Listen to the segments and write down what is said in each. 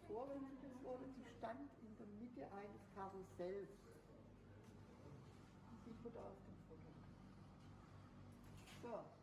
vor, wenn Sie das wollen. Sie stand in der Mitte eines Karussells. Das sieht gut aus, dem Foto. So.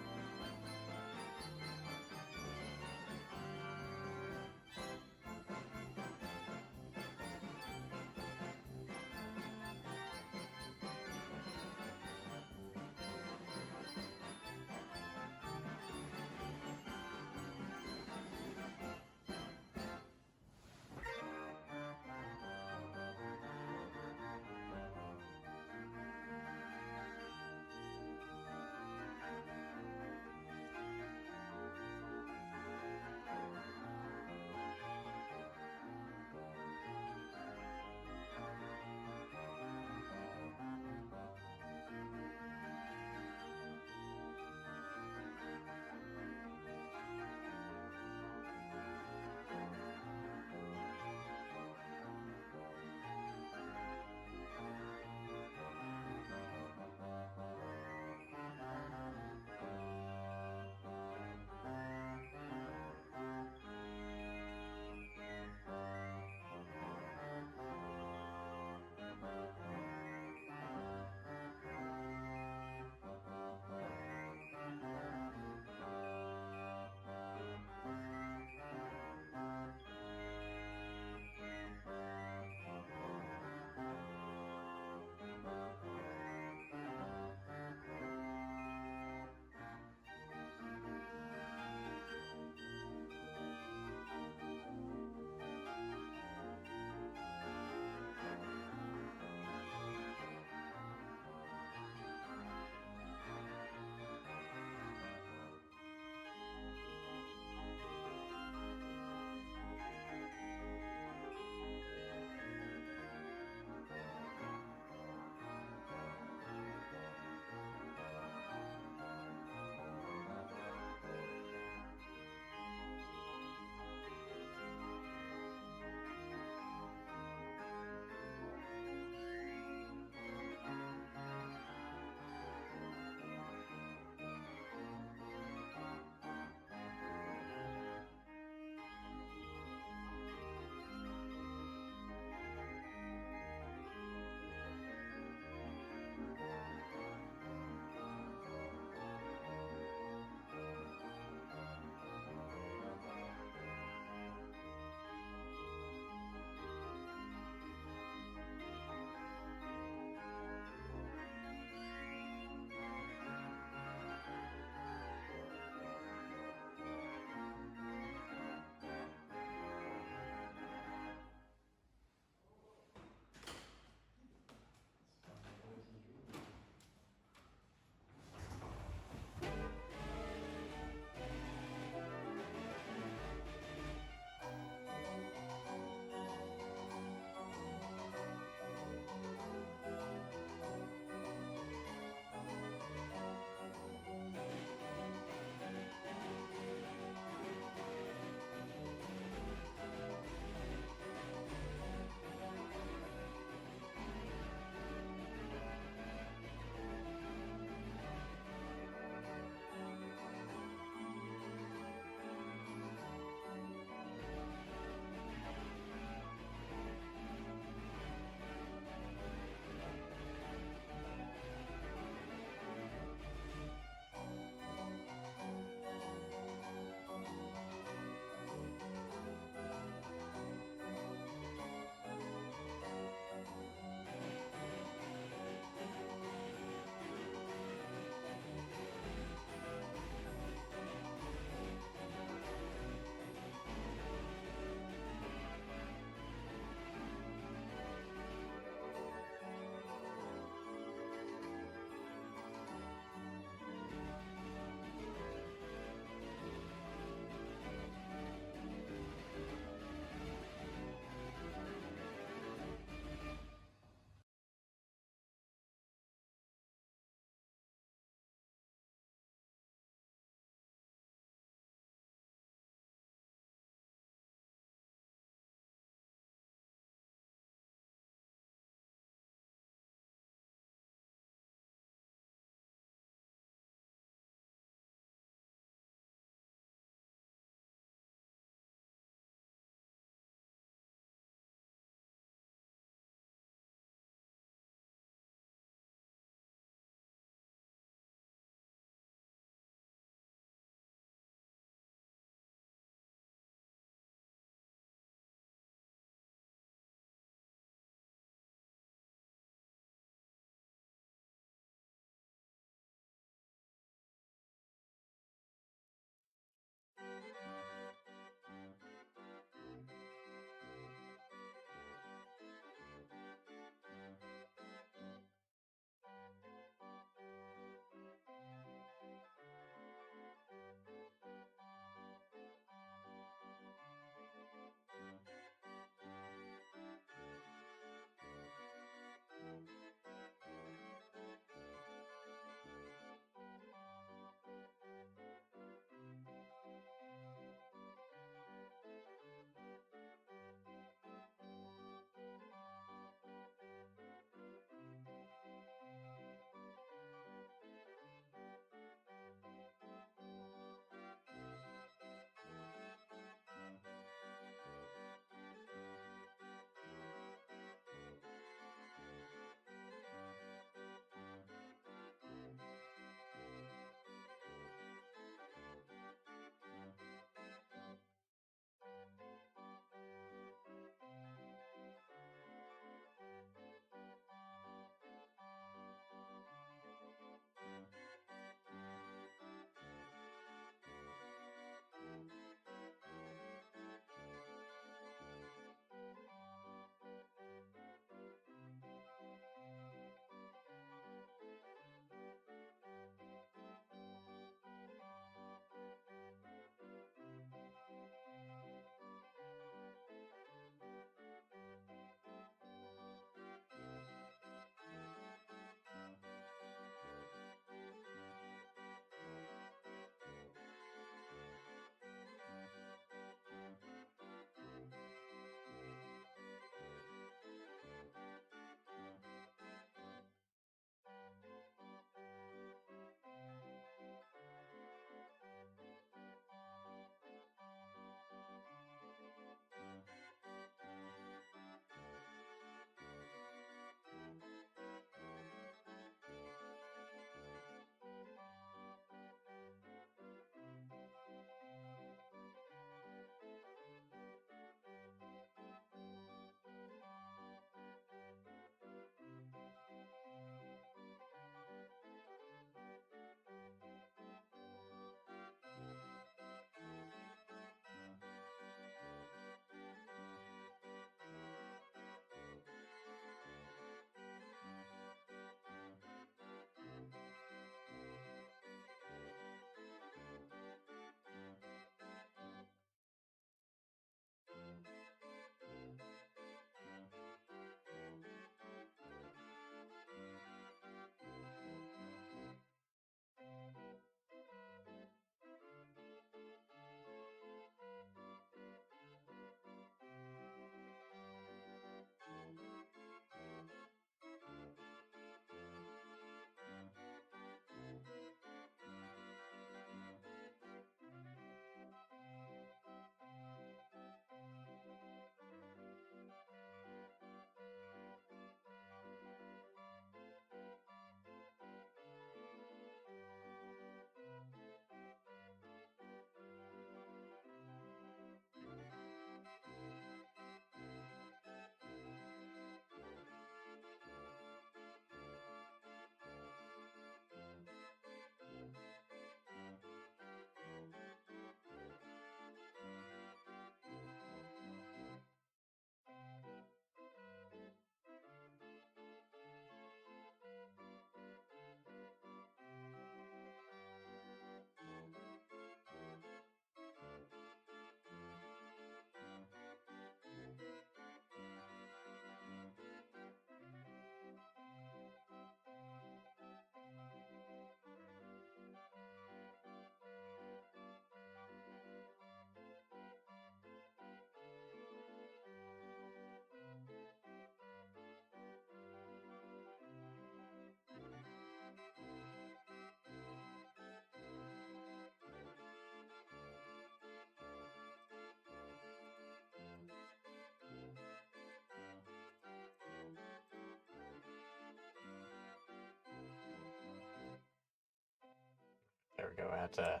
had to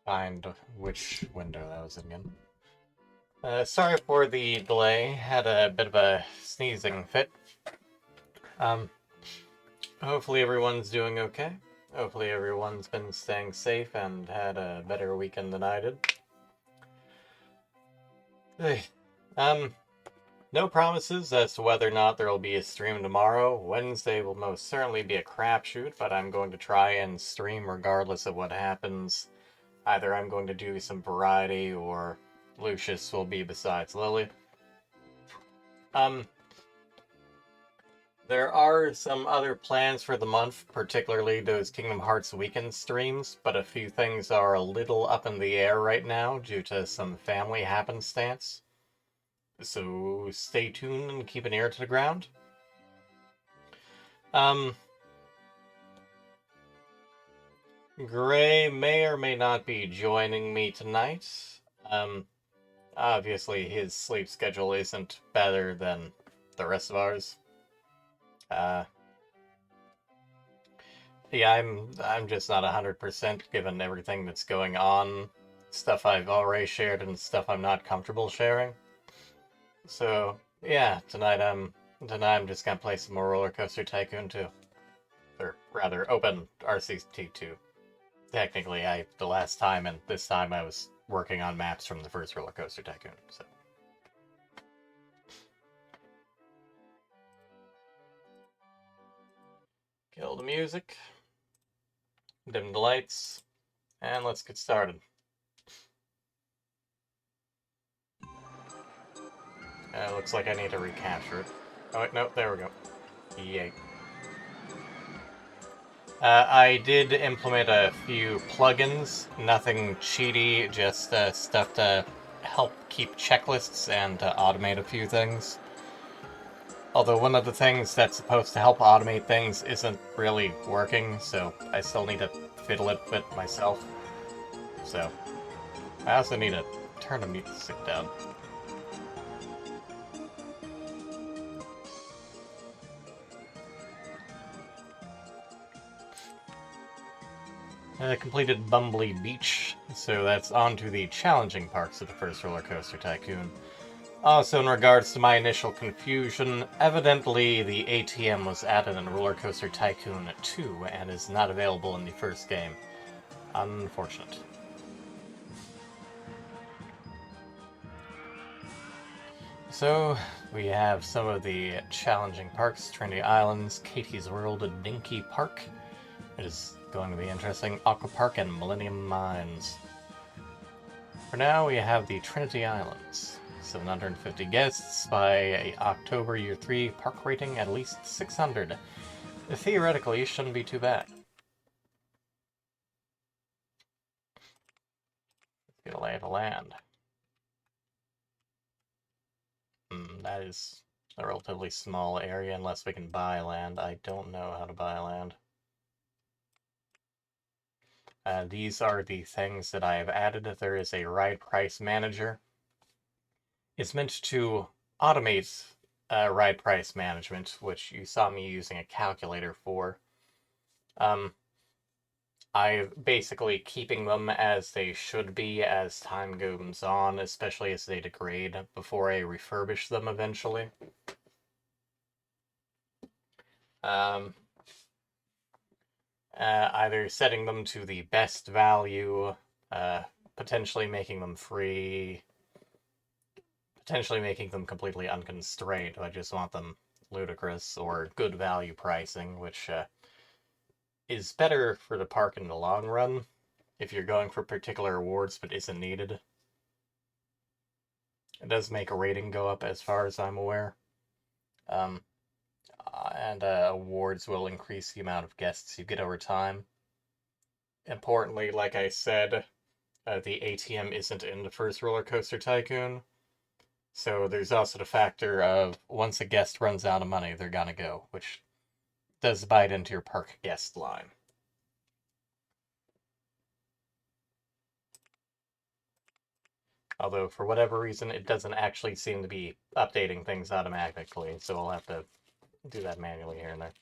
find which window that was in again. Sorry for the delay. Had a bit of a sneezing fit. Hopefully everyone's doing okay. Hopefully everyone's been staying safe and had a better weekend than I did. No promises as to whether or not there will be a stream tomorrow. Wednesday will most certainly be a crapshoot, but I'm going to try and stream regardless of what happens. Either I'm going to do some variety, or Lucius will be besides Lily. There are some other plans for the month, particularly those Kingdom Hearts weekend streams, but a few things are a little up in the air right now due to some family happenstance. So stay tuned and keep an ear to the ground. Gray may or may not be joining me tonight. Obviously his sleep schedule isn't better than the rest of ours. Yeah, I'm just not 100% given everything that's going on. Stuff I've already shared and stuff I'm not comfortable sharing. So, yeah, tonight I'm just gonna play some more Roller Coaster Tycoon 2. Or rather, Open RCT 2. Technically, the last time and this time I was working on maps from the first Roller Coaster Tycoon, so. Kill the music. Dim the lights. And let's get started. Looks like I need to recapture it. Oh, wait, no, there we go. Yay. I did implement a few plugins, nothing cheaty, just stuff to help keep checklists and to automate a few things. Although one of the things that's supposed to help automate things isn't really working, so I still need to fiddle it a bit myself. So, I also need to turn the music down. Completed Bumbly Beach, so that's on to the challenging parts of the first Roller Coaster Tycoon. Also, in regards to my initial confusion, evidently the ATM was added in Roller Coaster Tycoon 2 and is not available in the first game. Unfortunate. So, we have some of the challenging parks: Trinity Islands, Katie's World, Dinky Park. It is going to be interesting. Aqua Park and Millennium Mines. For now, we have the Trinity Islands. 750 guests by October Year 3, park rating at least 600. Theoretically, shouldn't be too bad. Let's get a lay of the land. That is a relatively small area unless we can buy land. I don't know how to buy land. These are the things that I have added. There is a ride price manager. It's meant to automate ride price management, which you saw me using a calculator for. I'm basically keeping them as they should be as time goes on, especially as they degrade, before I refurbish them eventually. Either setting them to the best value, potentially making them free, potentially making them completely unconstrained. I just want them ludicrous, or good value pricing, which is better for the park in the long run if you're going for particular awards but isn't needed. It does make a rating go up as far as I'm aware. And awards will increase the amount of guests you get over time. Importantly, like I said, the ATM isn't in the first Roller Coaster Tycoon. So there's also the factor of once a guest runs out of money, they're gonna go, which does bite into your park guest line. Although, for whatever reason, it doesn't actually seem to be updating things automatically, so I'll have to do that manually here and there.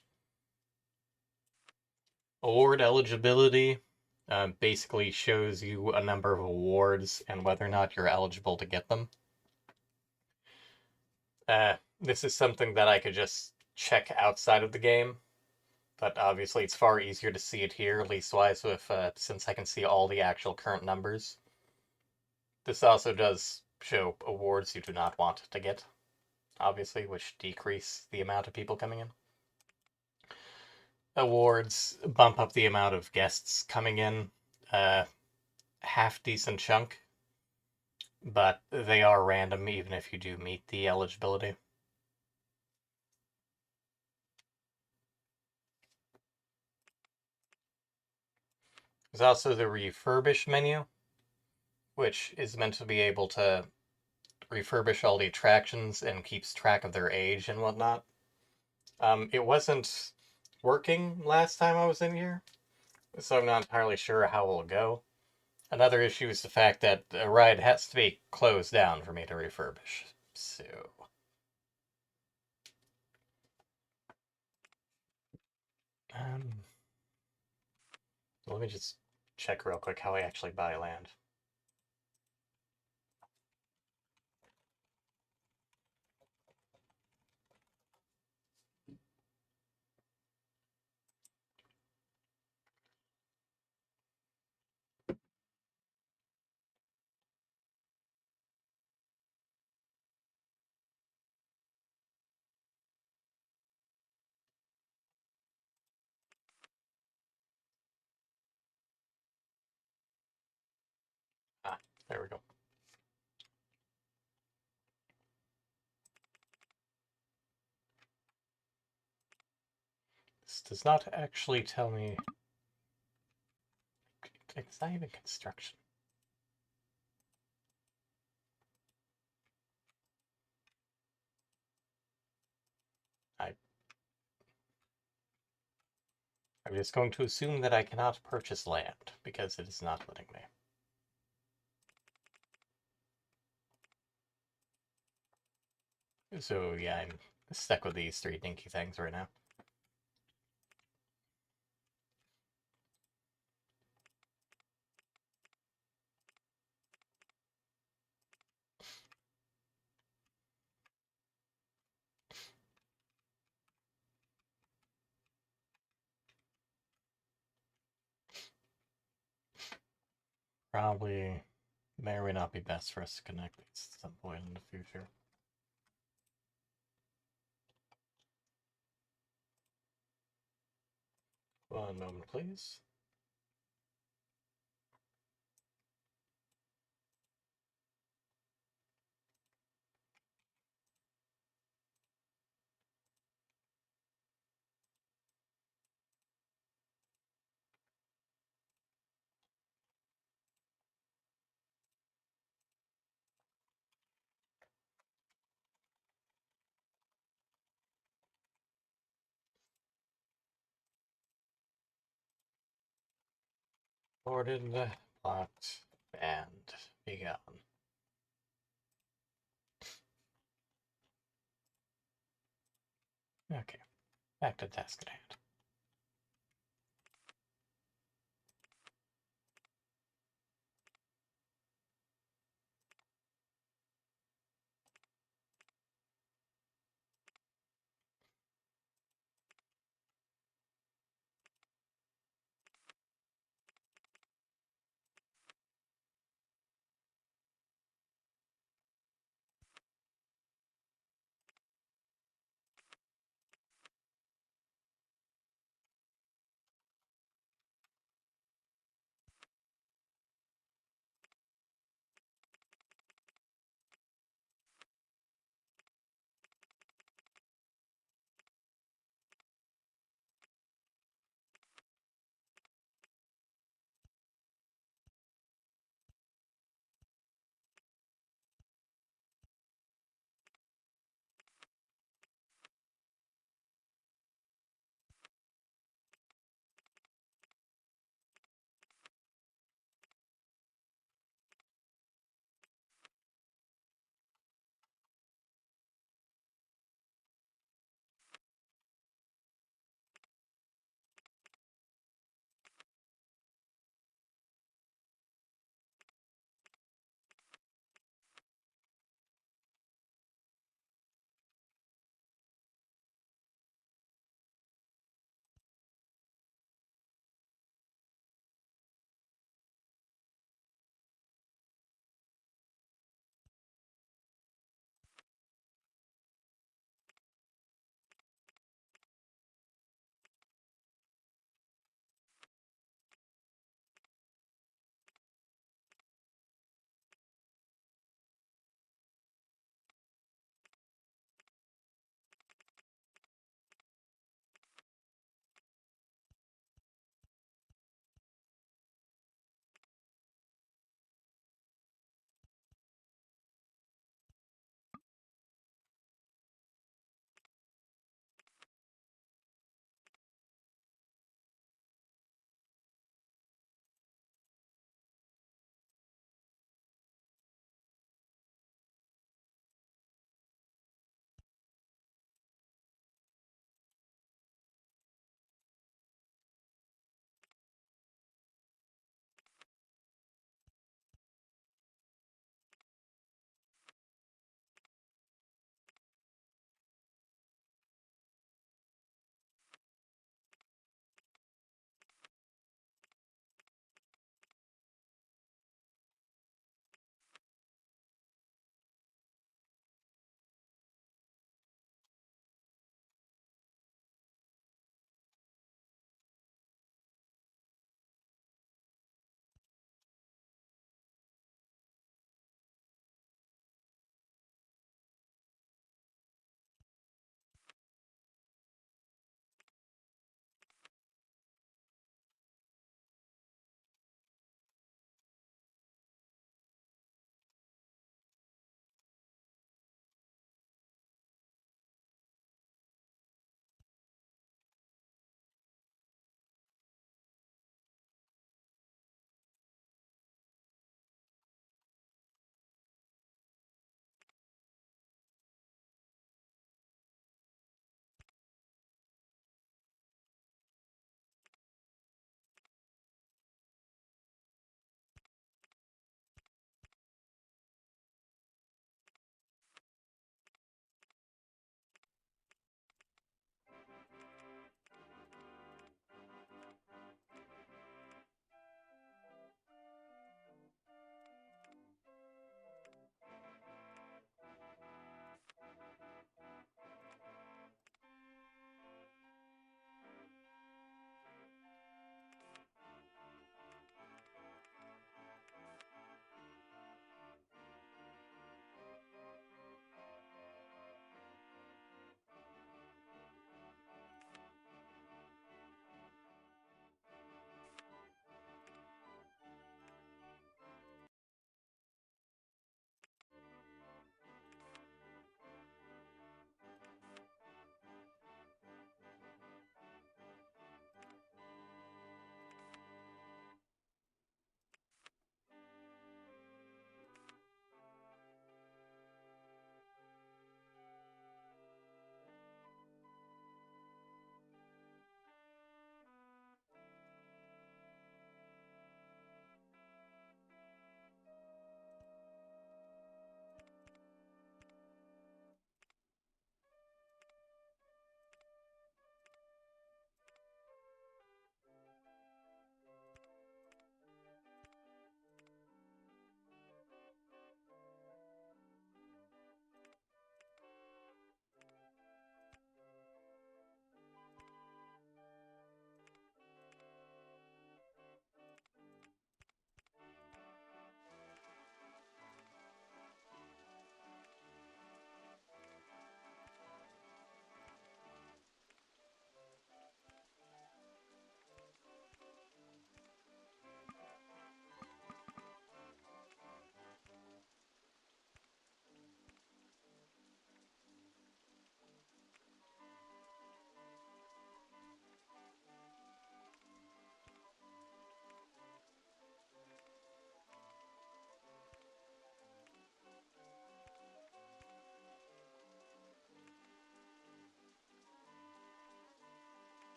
Award eligibility. basically shows you a number of awards and whether or not you're eligible to get them. This is something that I could just check outside of the game, but obviously it's far easier to see it here, leastwise, with since I can see all the actual current numbers. This also does show awards you do not want to get, obviously, which decrease the amount of people coming in. Awards bump up the amount of guests coming in, half decent chunk, but they are random even if you do meet the eligibility. There's also the refurbish menu, which is meant to be able to refurbish all the attractions and keeps track of their age and whatnot. It wasn't working last time I was in here, so I'm not entirely sure how it'll go. Another issue is the fact that a ride has to be closed down for me to refurbish. So. Let me just check real quick how I actually buy land. Ah, there we go. This does not actually tell me. It's not even construction. I'm just going to assume that I cannot purchase land because it is not letting me. So yeah, I'm stuck with these three dinky things right now. Probably may or may not be best for us to connect these at some point in the future. One moment, please. Boarded, blocked, and begun. Okay, back to task at hand.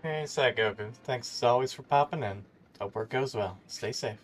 Hey, Goku. Thanks as always for popping in. Hope work goes well. Stay safe.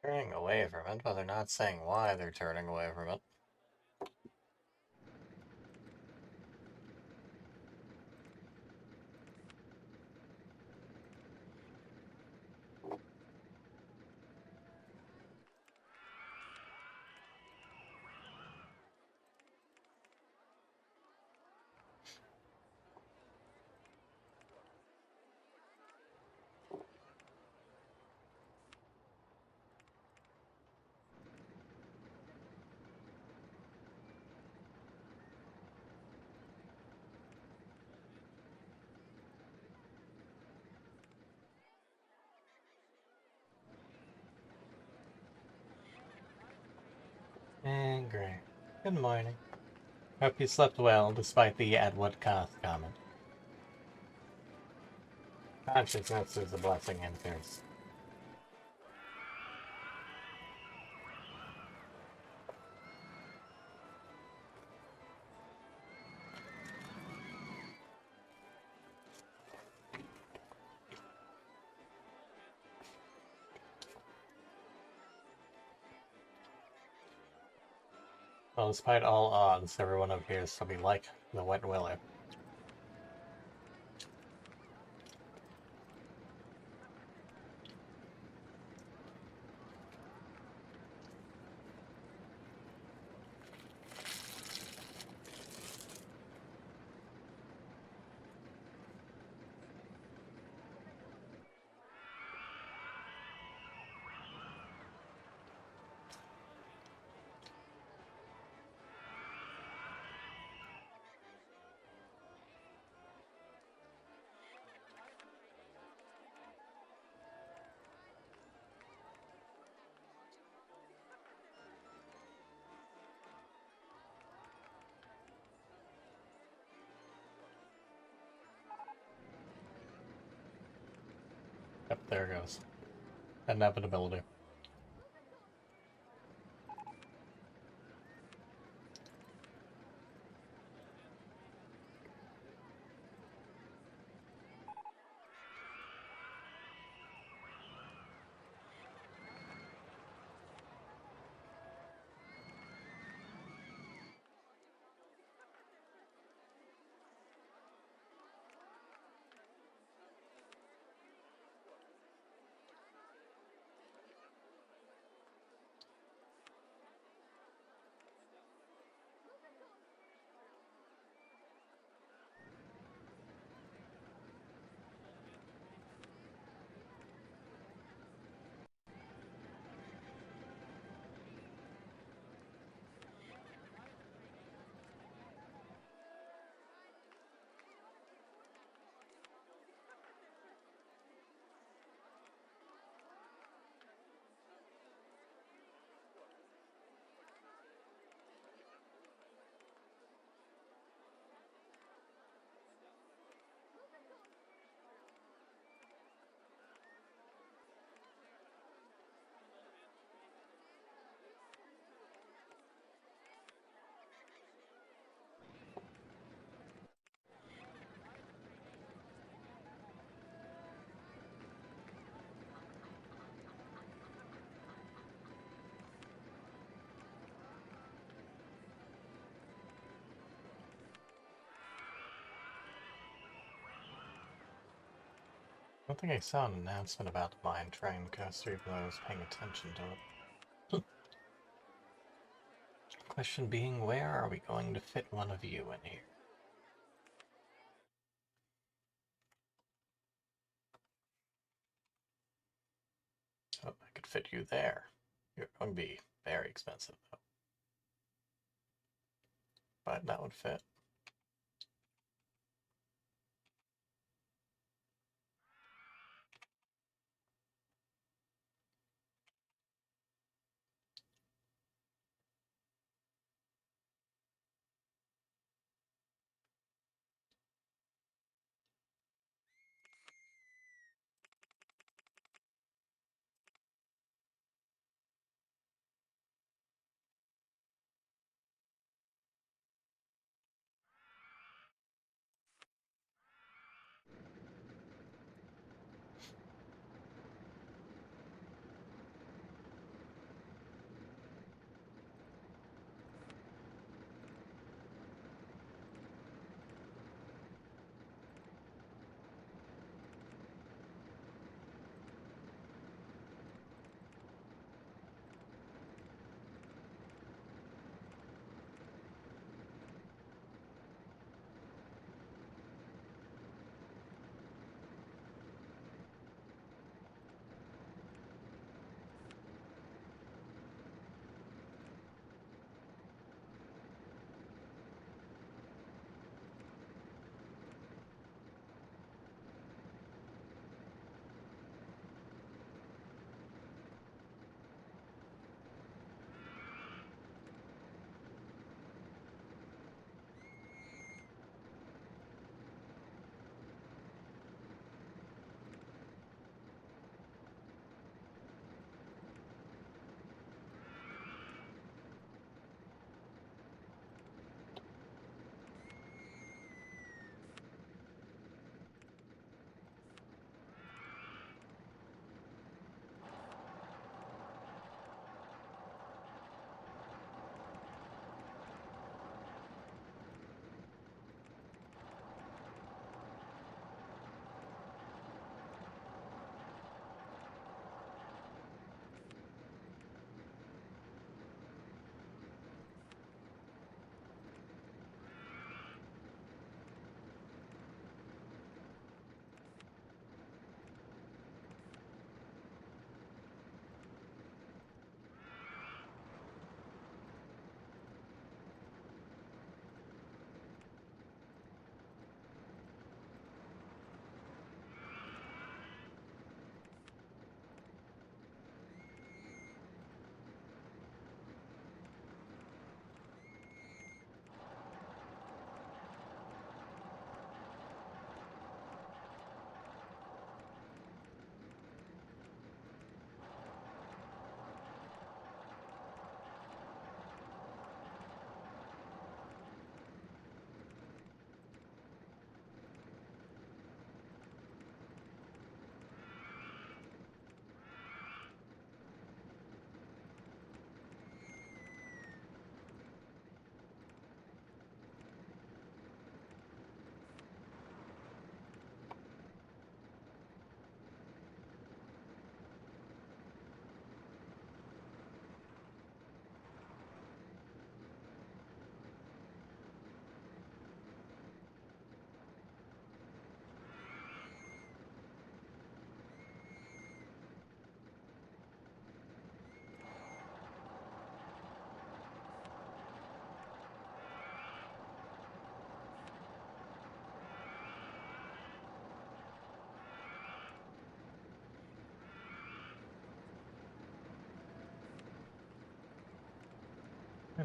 Turning away from it, but they're not saying why they're turning away from it. And great. Good morning. Hope you slept well despite the at what cost comment. Consciousness is a blessing and curse. Well, despite all odds, everyone appears to be like the Wet Willow. Yep, there it goes. Inevitability. I don't think I saw an announcement about the mine train coaster, even though I was paying attention to it. Question being, where are we going to fit one of you in here? Oh, I could fit you there. You're going to be very expensive, though. But that would fit.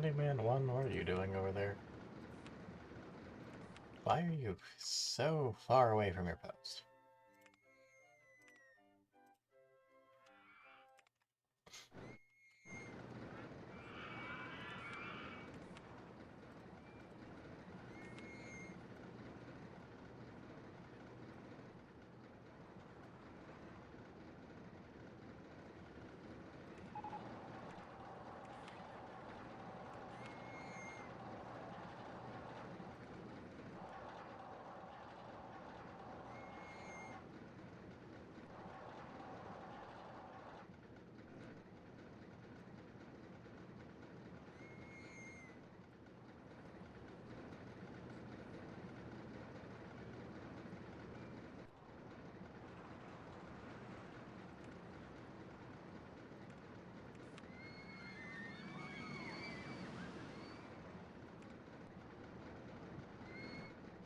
Handyman 1, what are you doing over there? Why are you so far away from your post?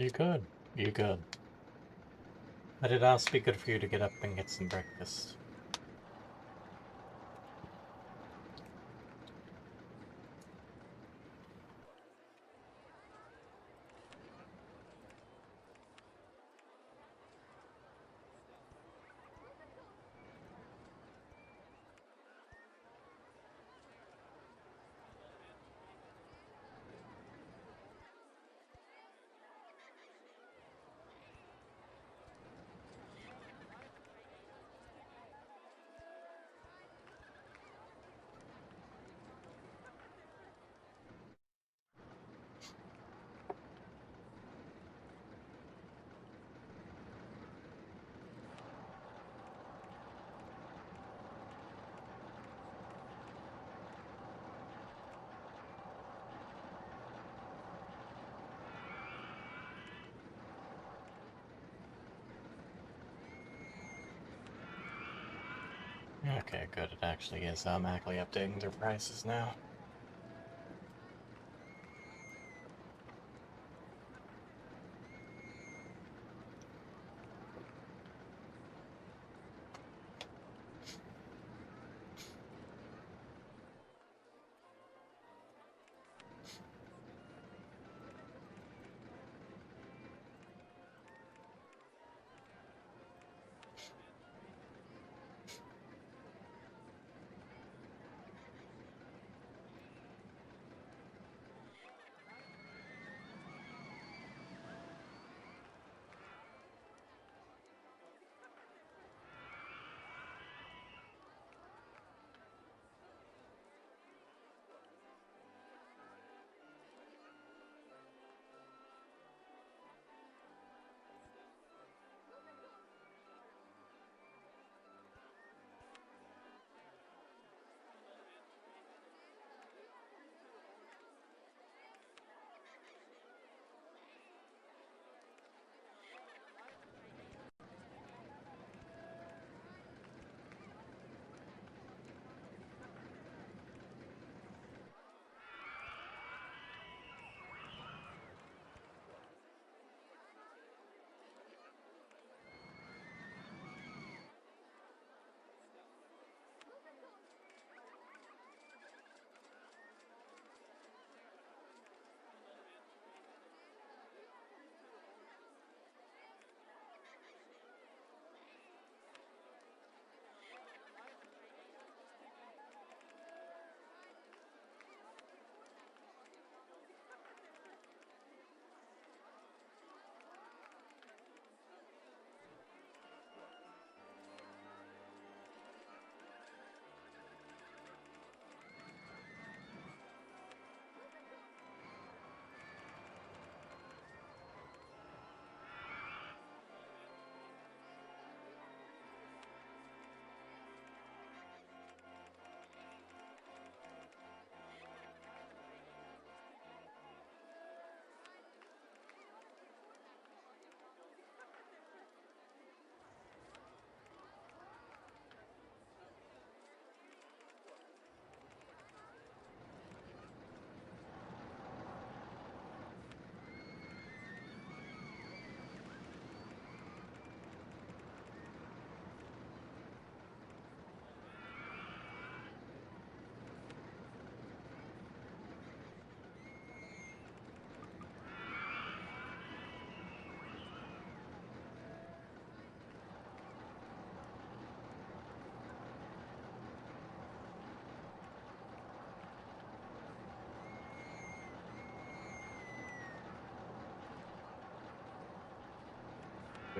You could. You could. But it'd also be good for you to get up and get some breakfast. Okay, good. It actually is automatically updating their prices now.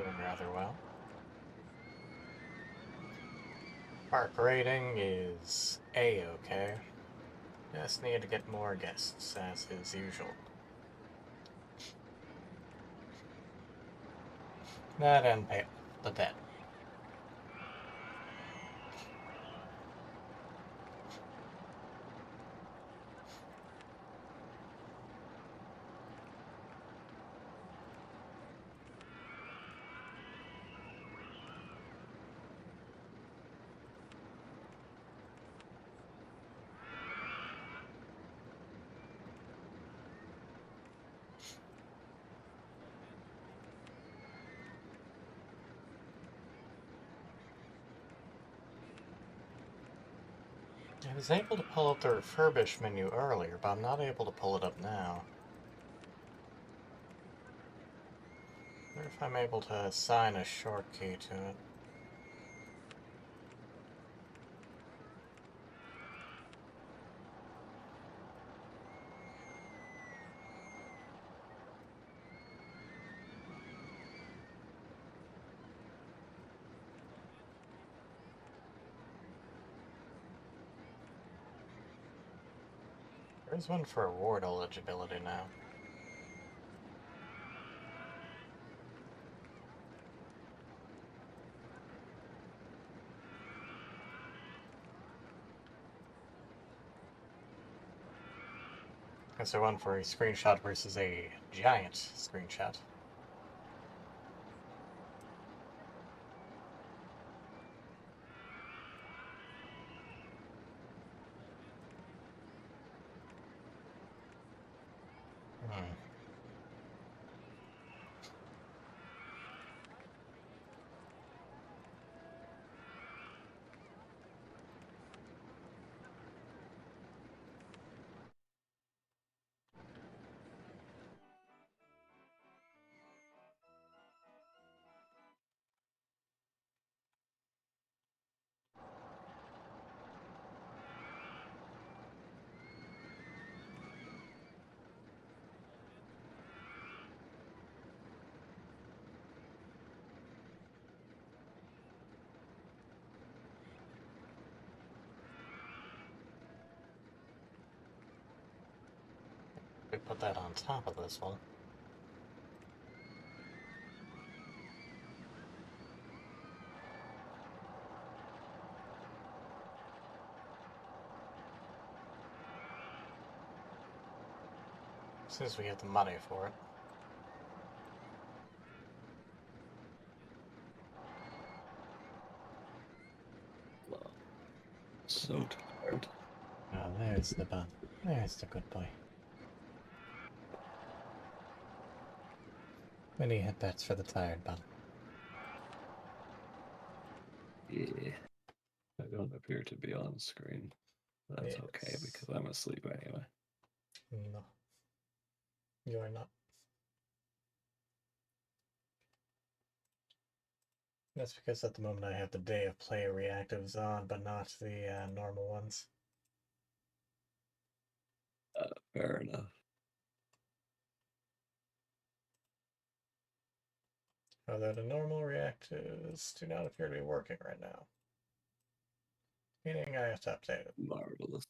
Doing rather well. Park rating is A-okay. Just need to get more guests, as is usual. That and pay the debt. I was able to pull up the refurbish menu earlier, but I'm not able to pull it up now. I wonder if I'm able to assign a short key to it. There's one for award eligibility now. Is there one for a screenshot versus a giant screenshot? Hmm. We put that on top of this one. As soon as we get the money for it. So tired. Oh, there's the bun. There's the good boy. Many headbats for the tired bun. Yeah. I don't appear to be on screen. That's okay Yes. because I'm asleep anyway. No. You are not. That's because at the moment I have the day of play reactives on, but not the normal ones. Fair enough. Although the normal reactives do not appear to be working right now. Meaning I have to update it. Marvelous.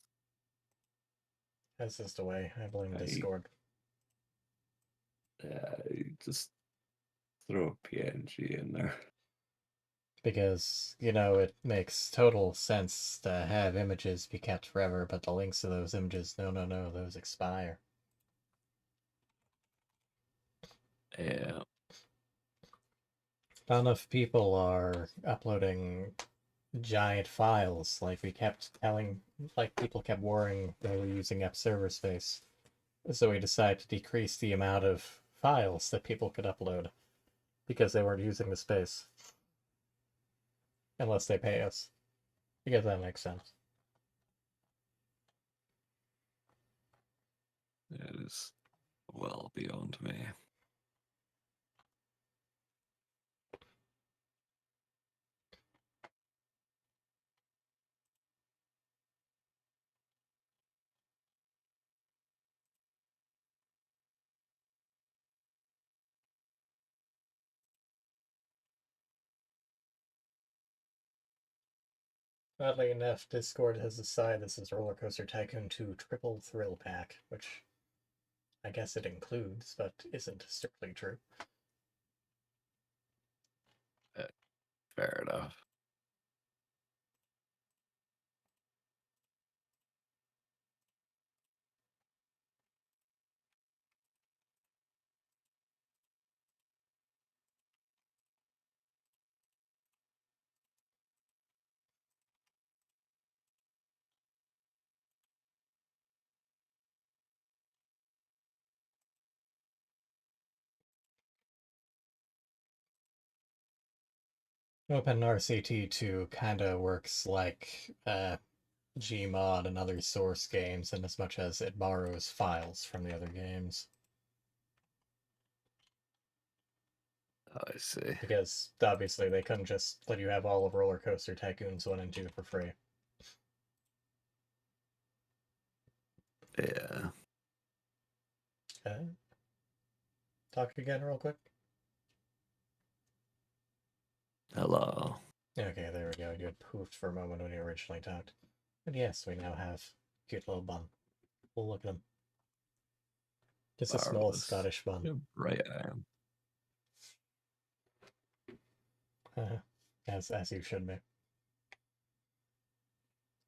That's just the way. I blame I- Discord. Just throw a PNG in there. Because, you know, it makes total sense to have images be kept forever, but the links to those images, no, those expire. Yeah. Not enough people are uploading giant files, like we kept telling, like people kept worrying they were using up server space. So we decided to decrease the amount of files that people could upload because they weren't using the space. Unless they pay us. Because that makes sense. It is well beyond me. Oddly enough, Discord has decided this is Roller Coaster Tycoon 2 Triple Thrill Pack, which I guess it includes, but isn't strictly true. Fair enough. OpenRCT2 kinda works like Gmod and other source games in as much as it borrows files from the other games. I see. Because obviously they couldn't just let you have all of Roller Coaster Tycoons 1 and 2 for free. Yeah. Talk again real quick. Hello. Okay, there we go. You had poofed for a moment when you originally talked. And yes, we now have cute little bun. Well, look at him. Just a small Marvelous. Scottish bun. You're right, I am. As you should be.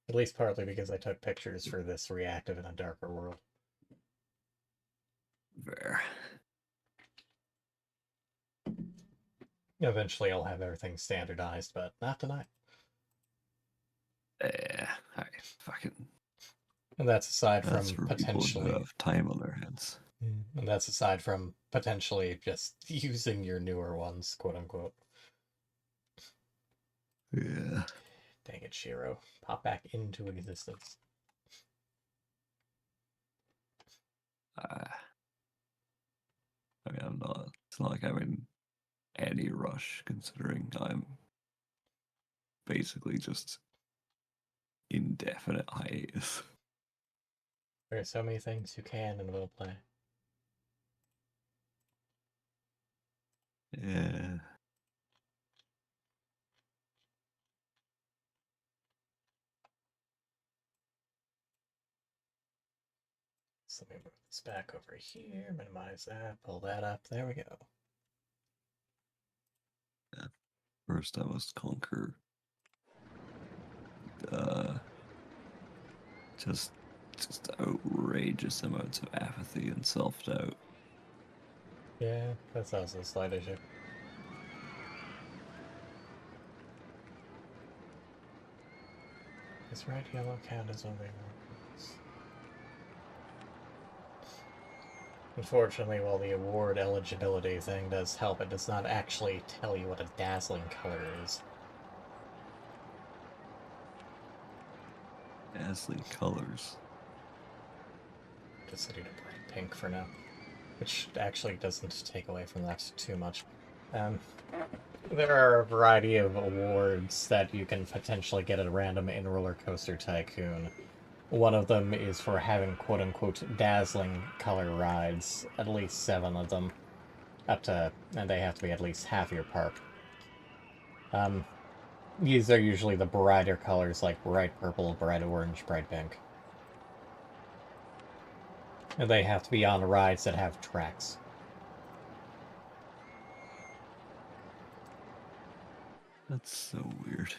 At least partly because I took pictures for this reactive in a darker world. Fair. Eventually I'll have everything standardized, but not tonight. Yeah. I fucking. And that's aside That's from for people potentially. who have time on their hands. And that's aside from potentially just using your newer ones, quote unquote. Yeah. Dang it, Shiro. Pop back into existence. I mean, I'm not. It's not like I'm in any rush, considering I'm basically just indefinite hiatus. There are so many things you can and will play. Yeah. So let me move this back over here, minimize that, pull that up. There we go. First, I must conquer just outrageous amounts of apathy and self-doubt. Yeah, that's also a slight issue. This red yellow count is only one. Unfortunately, while the award eligibility thing does help, it does not actually tell you what a dazzling color is. Dazzling colors. Just setting to bright pink for now. Which actually doesn't take away from that too much. There are a variety of awards that you can potentially get at random in Roller Coaster Tycoon. One of them is for having quote-unquote dazzling color rides, at least 7 of them. And they have to be at least half your park. These are usually the brighter colors like bright purple, bright orange, bright pink. And they have to be on rides that have tracks. That's so weird.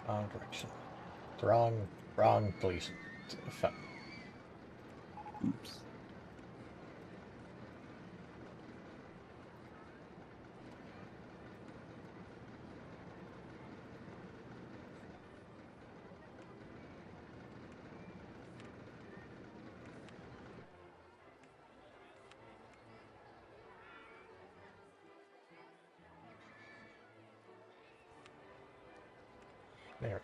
Wrong direction. Wrong deletion. Fuck. Oops. There we go.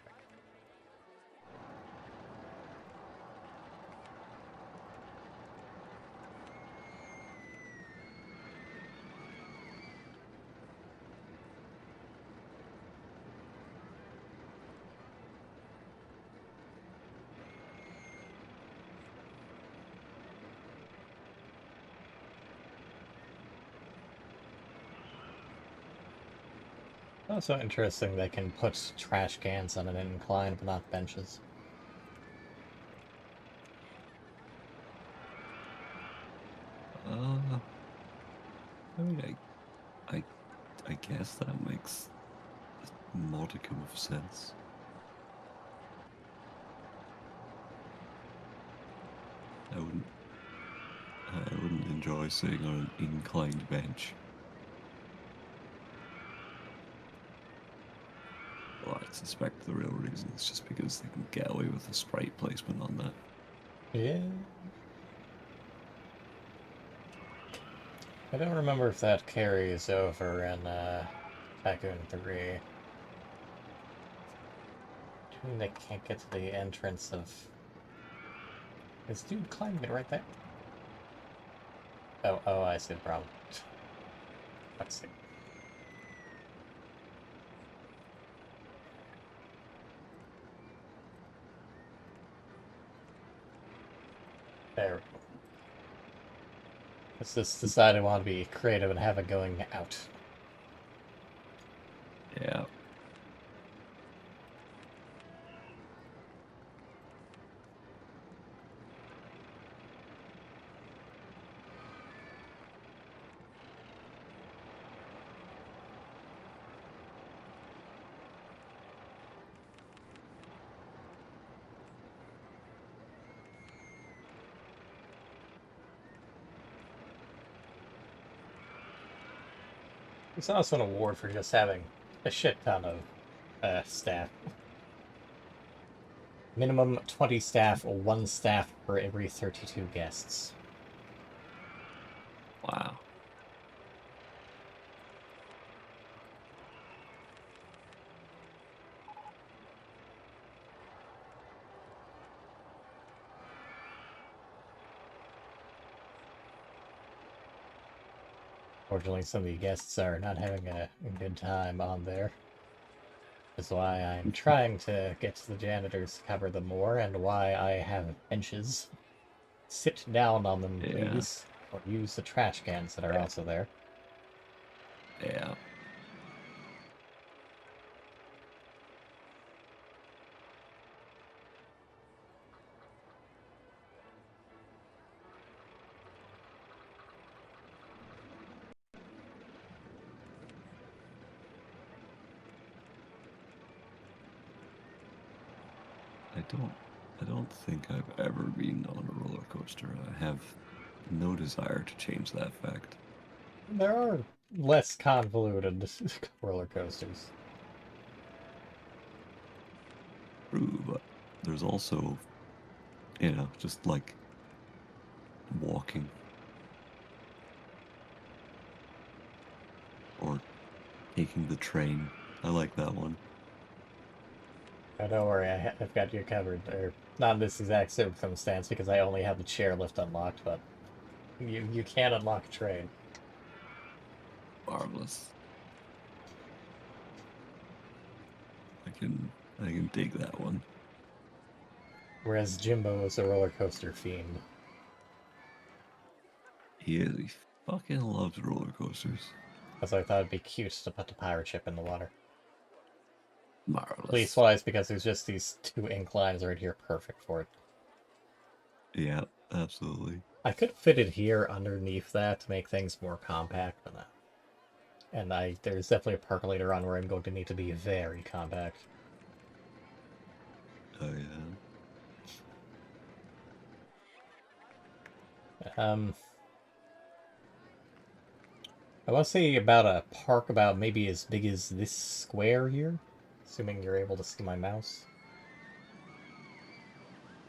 Also interesting they can put trash cans on an incline but not benches. I mean, I guess that makes a modicum of sense. I wouldn't enjoy sitting on an inclined bench. Well, I suspect the real reason is just because they can get away with a sprite placement on that. Yeah. I don't remember if that carries over in Tycoon 3. Do you mean they can't get to the entrance of... Is dude climbing it right there? Oh, I see the problem. Let's see. There we go. Let's just decide I want to be creative and have it going out. Yeah. There's also an award for just having a shit ton of staff. Minimum 20 staff, or 1 staff for every 32 guests. Wow. Fortunately, some of the guests are not having a good time on there. That's why I'm trying to get the janitors to cover them more, and why I have benches. Sit down on them, Yeah. please. Or use the trash cans that are also there. Yeah. I don't think I've ever been on a roller coaster. I have no desire to change that fact. There are less convoluted roller coasters. True, but there's also, just like walking or taking the train. I like that one. Oh, don't worry, I've got you covered. Or not in this exact circumstance because I only have the chairlift unlocked, but you can unlock a train. Marvelous. I can dig that one. Whereas Jimbo is a roller coaster fiend. He fucking loves roller coasters. Because I thought it'd be cute to put the pirate ship in the water. Marvelous. Least-wise, because there's just these 2 inclines right here perfect for it. Yeah, absolutely. I could fit it here underneath that to make things more compact than that. And there's definitely a park later on where I'm going to need to be very compact. Oh yeah. I want to say about a park about maybe as big as this square here, assuming you're able to see my mouse.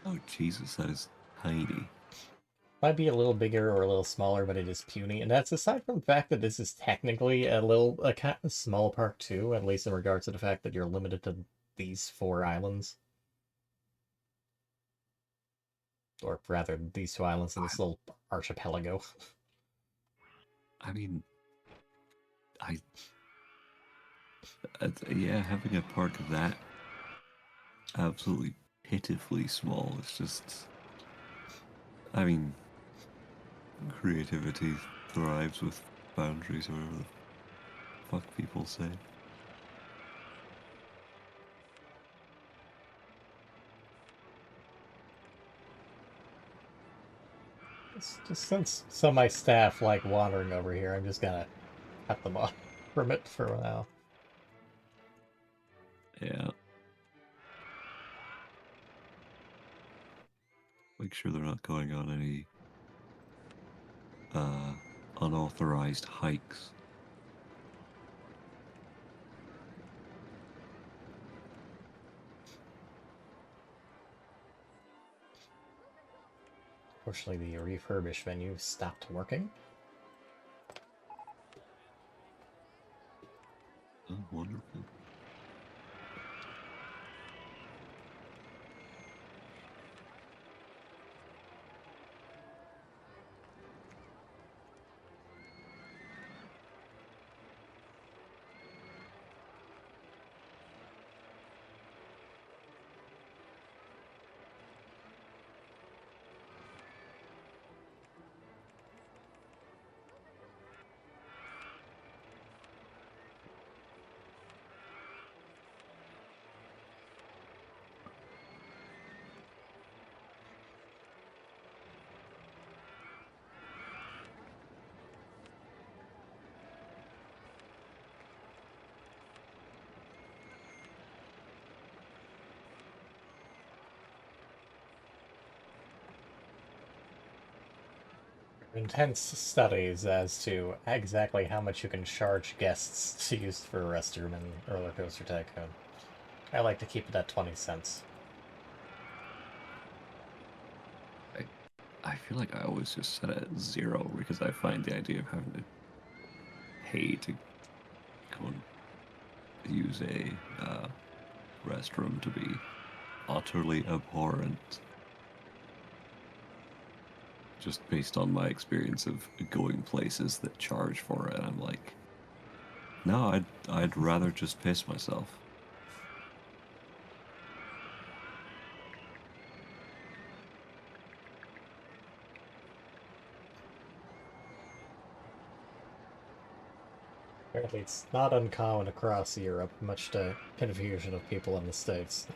Oh Jesus, that is tiny. Might be a little bigger or a little smaller, but it is puny, and that's aside from the fact that this is technically a kind of small park too, at least in regards to the fact that you're limited to these 4 islands. Or rather, these 2 islands in this little archipelago. I mean, I yeah, having a park that absolutely pitifully small is just. I mean, creativity thrives with boundaries, or whatever the fuck people say. Just since some of my staff like wandering over here, I'm just gonna cut them off from it for now. Yeah. Make sure they're not going on any unauthorized hikes. Fortunately, the refurbished menu stopped working. Oh, wonderful. Intense studies as to exactly how much you can charge guests to use for a restroom in Roller Coaster Tycoon. I like to keep it at 20 cents. I feel like I always just set it at 0 because I find the idea of having to pay to go and use a restroom to be utterly abhorrent. Just based on my experience of going places that charge for it, I'm like, no, I'd rather just piss myself. Apparently, it's not uncommon across Europe, much to confusion of people in the States.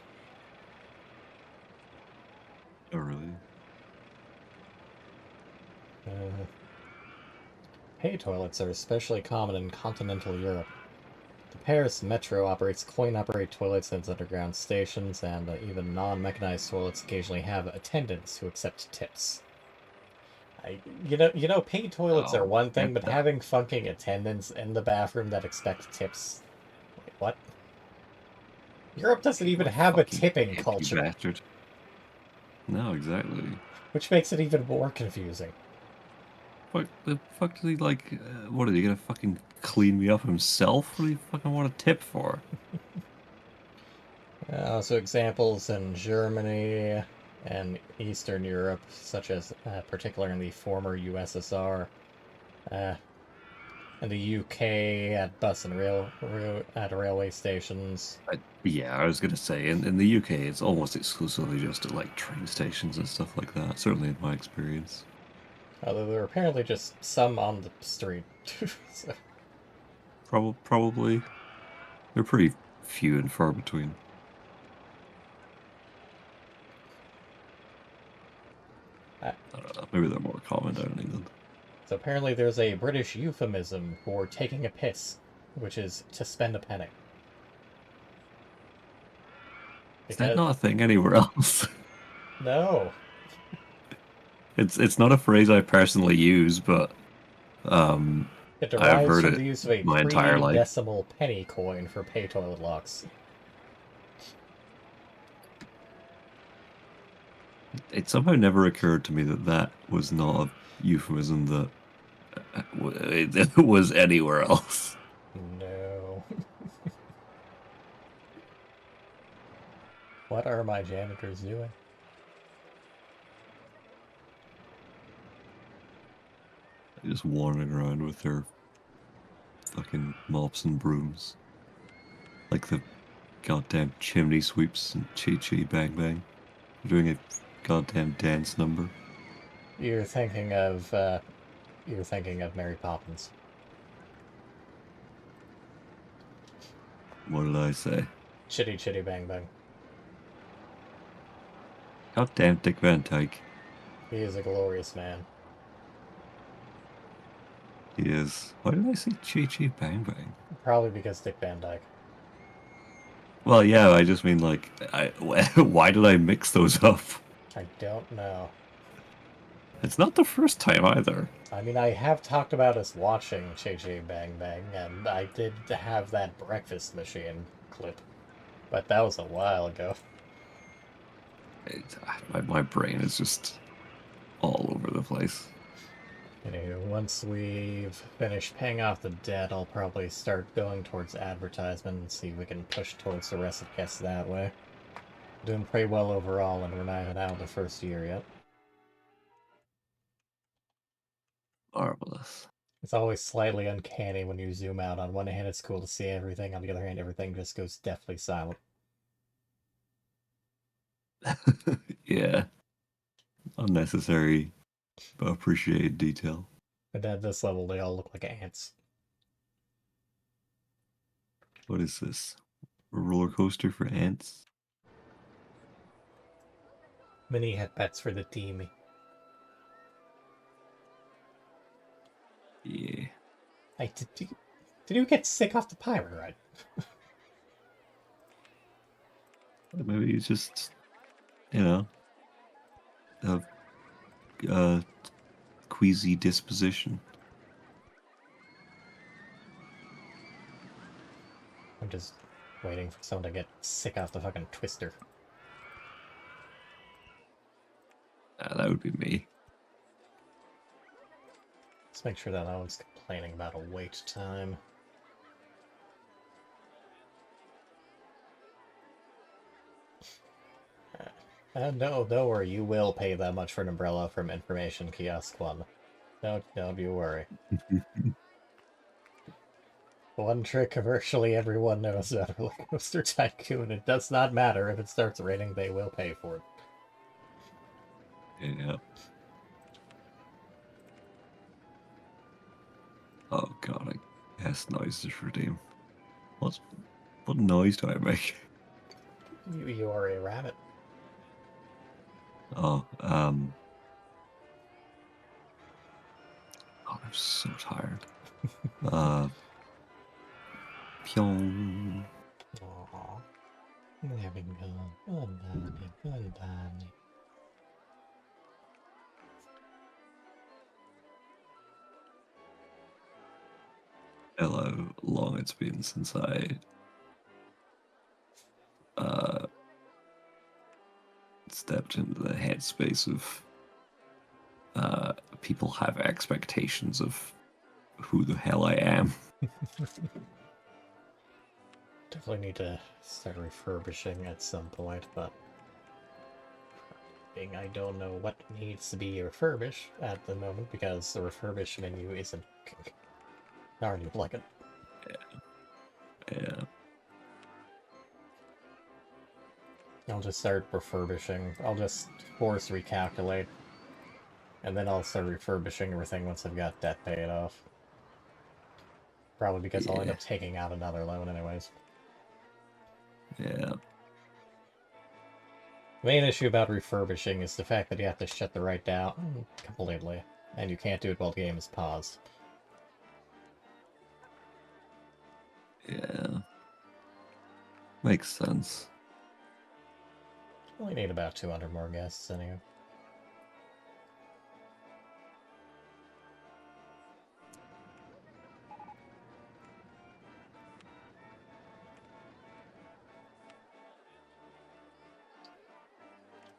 Oh, really? Pay toilets are especially common in continental Europe. The Paris Metro operates coin-operated toilets in its underground stations, and even non-mechanized toilets occasionally have attendants who accept tips. Paid toilets are Oh, one thing, get but that. having fucking attendants in the bathroom that expect tips, wait, what? Europe doesn't even Like have a fucking tipping tip, you culture, bastard. No, exactly. which makes it even more confusing. Fuck, the fuck does he like? What are you gonna fucking clean me up himself? What do you fucking want a tip for? So examples in Germany and Eastern Europe, such as particularly in the former USSR, uh, and the UK at bus and at railway stations. Yeah, I was gonna say in the UK it's almost exclusively just at like train stations and stuff like that. Certainly in my experience. Although there are apparently just some on the street. So, Probably they're pretty few and far between. uh, I don't know. Maybe they're more common down in England. so apparently there's a British euphemism for taking a piss, which is to spend a penny. Is that not a thing anywhere else? No. It's not a phrase I personally use, but It I've derives heard from it the use of a my entire life. pre-decimal penny coin for pay toilet locks. It somehow never occurred to me that that was not a euphemism that it was anywhere else. No. What are my janitors doing? Just wandering around with their fucking mops and brooms. Like the goddamn chimney sweeps and Chi Chi Bang Bang. They're doing a goddamn dance number. You're thinking of Mary Poppins. What did I say? Chitty Chitty Bang Bang. Goddamn Dick Van Dyke. He is a glorious man. He is. Why did I say Chi Chi Bang Bang? Probably because Dick Van Dyke. Well, yeah, I just mean like, why did I mix those up? I don't know. It's not the first time either. I mean, I have talked about us watching Chi Chi Bang Bang, and I did have that breakfast machine clip. But that was a while ago. My brain is just all over the place. Anyway, once we've finished paying off the debt, I'll probably start going towards advertisement and see if we can push towards the rest of guests that way. Doing pretty well overall, and we're not even out of the first year yet. Marvelous. It's always slightly uncanny when you zoom out. On one hand, it's cool to see everything. On the other hand, everything just goes deathly silent. Yeah. Unnecessary, but appreciated detail. But at this level, they all look like ants. What is this? A roller coaster for ants? Mini headpets for the team. Yeah. Hey, did you get sick off the pirate ride? Maybe it's just, you know, a queasy disposition. I'm just waiting for someone to get sick off the fucking twister. That would be me. Let's make sure that no one's complaining about a wait time. No, don't worry, you will pay that much for an umbrella from Information Kiosk 1. Don't you worry. One trick virtually everyone knows about Roller Coaster Tycoon. It does not matter if it starts raining, they will pay for it. Yeah. Oh god, I guess noises redeem. What noise do I make? You are a rabbit. Oh, God, I'm so tired. Pyong. Aww. There we go. Good bunny, good bunny. Hello, long it's been since I stepped into the headspace of people have expectations of who the hell I am. Definitely need to start refurbishing at some point, but I don't know what needs to be refurbished at the moment because the refurbish menu isn't already like it. Yeah. I'll just start refurbishing. I'll just force recalculate. And then I'll start refurbishing everything once I've got debt paid off. Probably because I'll end up taking out another loan anyways. Yeah. The main issue about refurbishing is the fact that you have to shut the write down completely. And you can't do it while the game is paused. Yeah. Makes sense. Only need about 200 more guests anyway.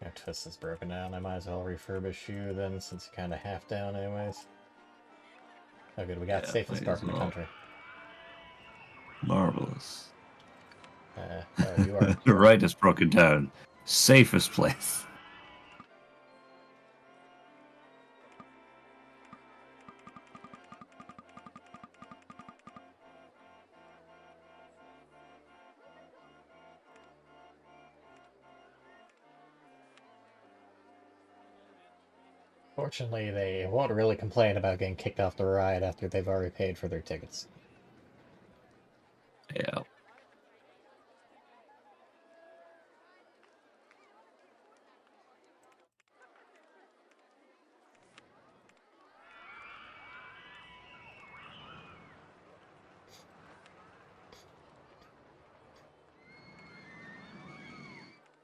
Your twist is broken down. I might as well refurbish you then, since you're kind of half down anyways. Oh good, we got Yeah, safest might park as in the well. country. Marvelous. Oh, you are... The right is broken down. Safest place. Fortunately, they won't really complain about getting kicked off the ride after they've already paid for their tickets. Yeah.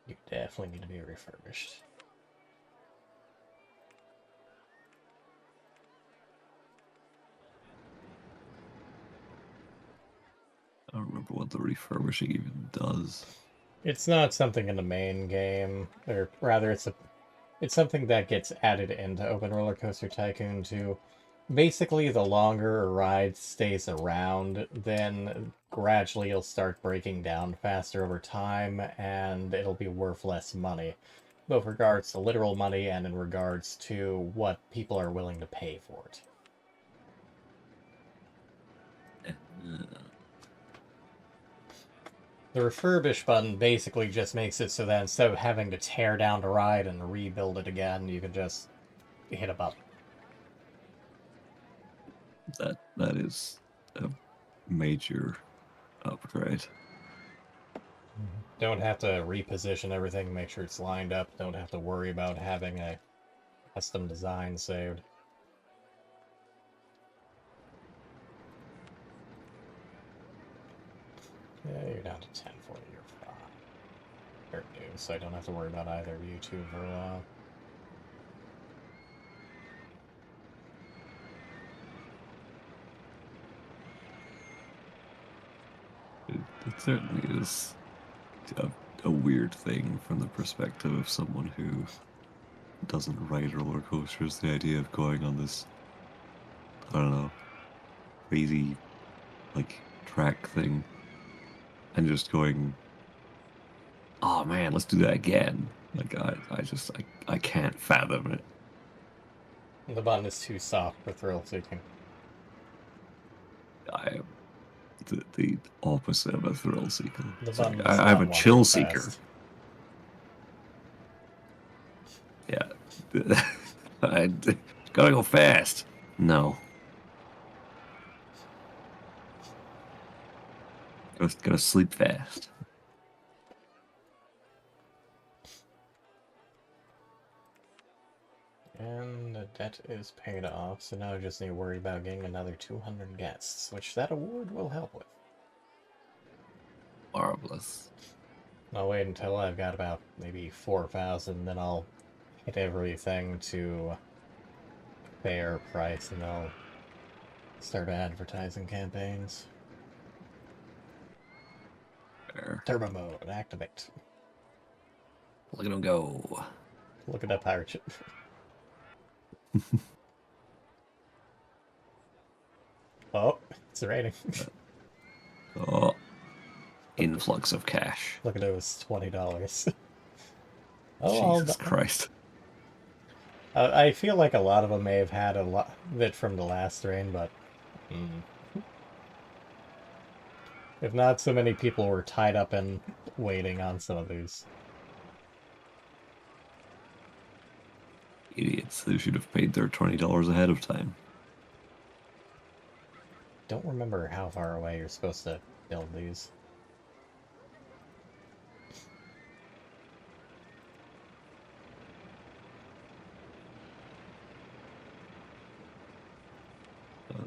You definitely need to be refurbished. I don't remember what the refurbishing even does. It's not something in the main game, or rather, it's something that gets added into Open Roller Coaster Tycoon 2. Basically, the longer a ride stays around, then gradually you'll start breaking down faster over time, and it'll be worth less money, both in regards to literal money and in regards to what people are willing to pay for it. The refurbish button basically just makes it so that instead of having to tear down the ride and rebuild it again, you can just hit a button. That is a major upgrade. Don't have to reposition everything, make sure it's lined up. Don't have to worry about having a custom design saved. Yeah, you're down to 1040 or 5. Or new, so I don't have to worry about either of you two for a while. It certainly is a weird thing from the perspective of someone who doesn't ride roller coasters. The idea of going on this, I don't know, crazy, like, track thing and just going, oh man, let's do that again. Like, I can't fathom it. The button is too soft for thrill seeking. I am the opposite of a thrill seeker. The Sorry, button does I'm not a want to chill go seeker. fast. Yeah. I gotta go fast. No. Gotta sleep fast. And the debt is paid off, so now I just need to worry about getting another 200 guests, which that award will help with. Marvelous. I'll wait until I've got about maybe 4,000, then I'll hit everything to fair price, and I'll start advertising campaigns. Fair. Turbo mode, activate. Look at him go. Look at that pirate ship. Oh, it's raining. Oh. Influx of cash. Look at those $20. Oh, Jesus Christ. I feel like a lot of them may have had a lot of it from the last rain, but if not, so many people were tied up and waiting on some of these. Idiots. They should have paid their $20 ahead of time. Don't remember how far away you're supposed to build these.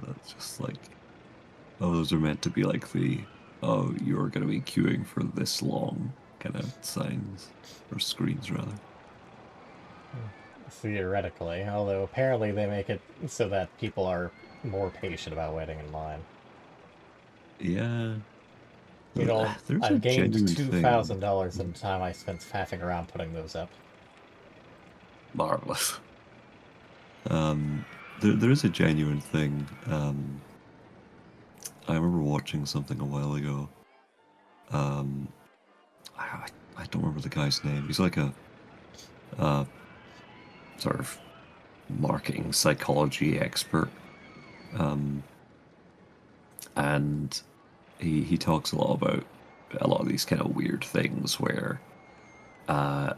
That's just like, oh, those are meant to be like the, oh, you're going to be queuing for this long. kind of signs or screens rather. Theoretically, although apparently they make it so that people are more patient about waiting in line. Yeah, You know, there's a I've gained genuine thing. $2,000 in the time I spent faffing around putting those up. Marvelous. There is a genuine thing. I remember watching something a while ago. Um, I don't remember the guy's name. He's like a uh, sort of marketing psychology expert. Um, and he talks a lot about a lot of these kind of weird things where uh,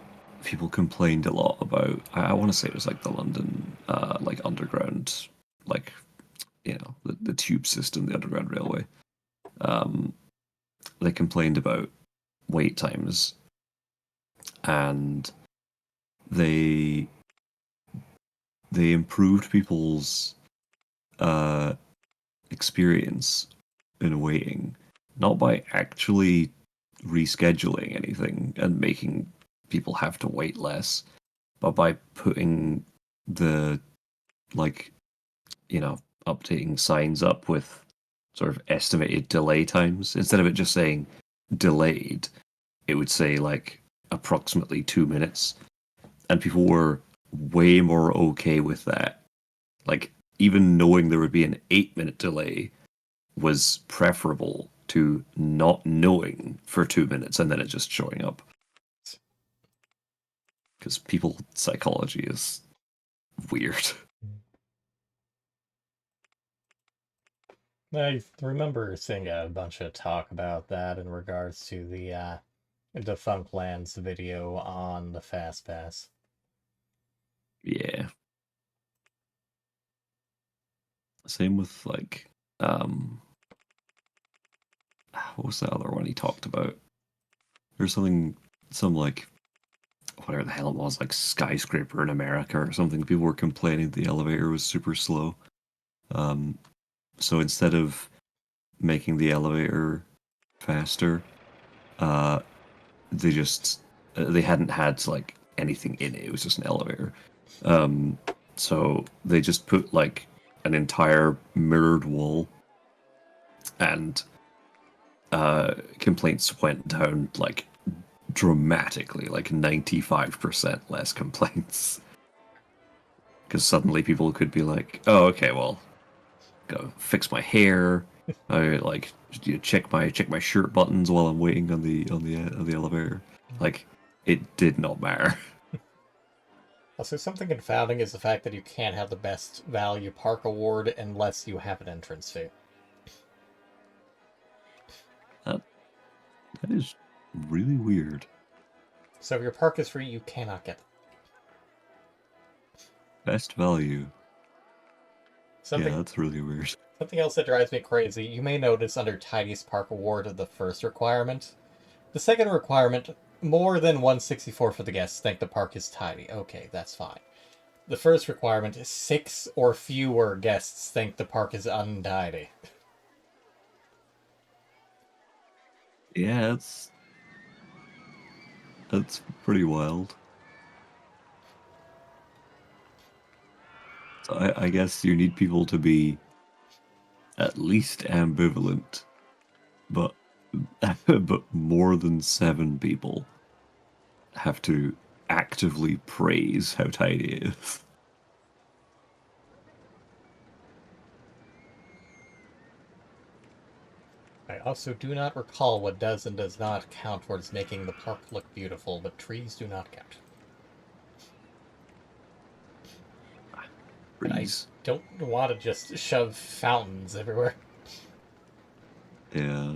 people complained a lot about. I want to say it was like the London like underground, like the tube system, the underground railway. Um, they complained about wait times, and they they improved people's uh, experience in waiting, not by actually rescheduling anything and making people have to wait less, but by putting the like updating signs up with sort of estimated delay times. Instead of it just saying delayed, it would say like approximately 2 minutes, and people were way more okay with that. Like even knowing there would be an 8 minute delay was preferable to not knowing for 2 minutes and then it just showing up. Because people psychology is weird. I remember seeing a bunch of talk about that in regards to the Defunct Lands video on the Fast Pass. Yeah. Same with like what was the other one he talked about? There's some like whatever the hell it was, like skyscraper in America or something. People were complaining the elevator was super slow. So instead of making the elevator faster, uh, they hadn't had like anything in it. It was just an elevator. So they just put like an entire mirrored wall, and complaints went down like dramatically, like 95% less complaints. Because suddenly people could be like, "Oh, okay, well, go fix my hair. I like check my shirt buttons while I'm waiting on the elevator." Like, it did not matter. Also, something confounding is the fact that you can't have the best value park award unless you have an entrance fee. That that is really weird. So if your park is free, you cannot get them. Best value. Something Yeah, that's really weird. something else that drives me crazy, you may notice under Tidiest Park Award the first requirement. The second requirement, more than 164 for the guests think the park is tidy. Okay, that's fine. The first requirement is 6 or fewer guests think the park is untidy. Yeah, that's pretty wild. So I guess you need people to be at least ambivalent, but but more than 7 people have to actively praise how tidy it is. I also do not recall what does and does not count towards making the park look beautiful, but trees do not count. And I Breeze. don't want to just shove fountains everywhere. Yeah.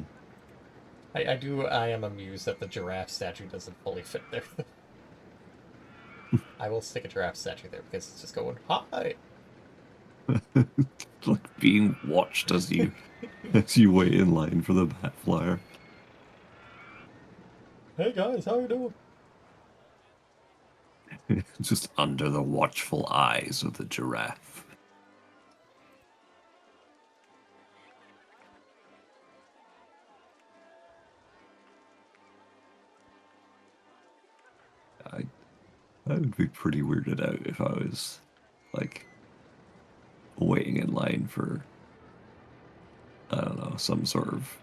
I am amused that the giraffe statue doesn't fully fit there. I will stick a giraffe statue there because it's just going, hi! Like being watched as you wait in line for the bat flyer. Hey guys, how you doing? Just under the watchful eyes of the giraffe. I would be pretty weirded out if I was, like, waiting in line for, I don't know, some sort of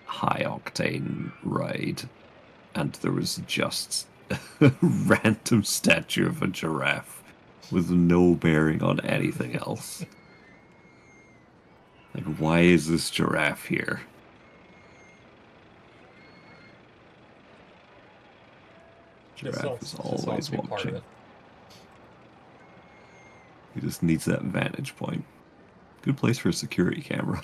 high octane ride, and there was just a random statue of a giraffe with no bearing on anything else. Like, why is this giraffe here? Giraffe is Just always wants to be part of watching. it. He just needs that vantage point. Good place for a security camera.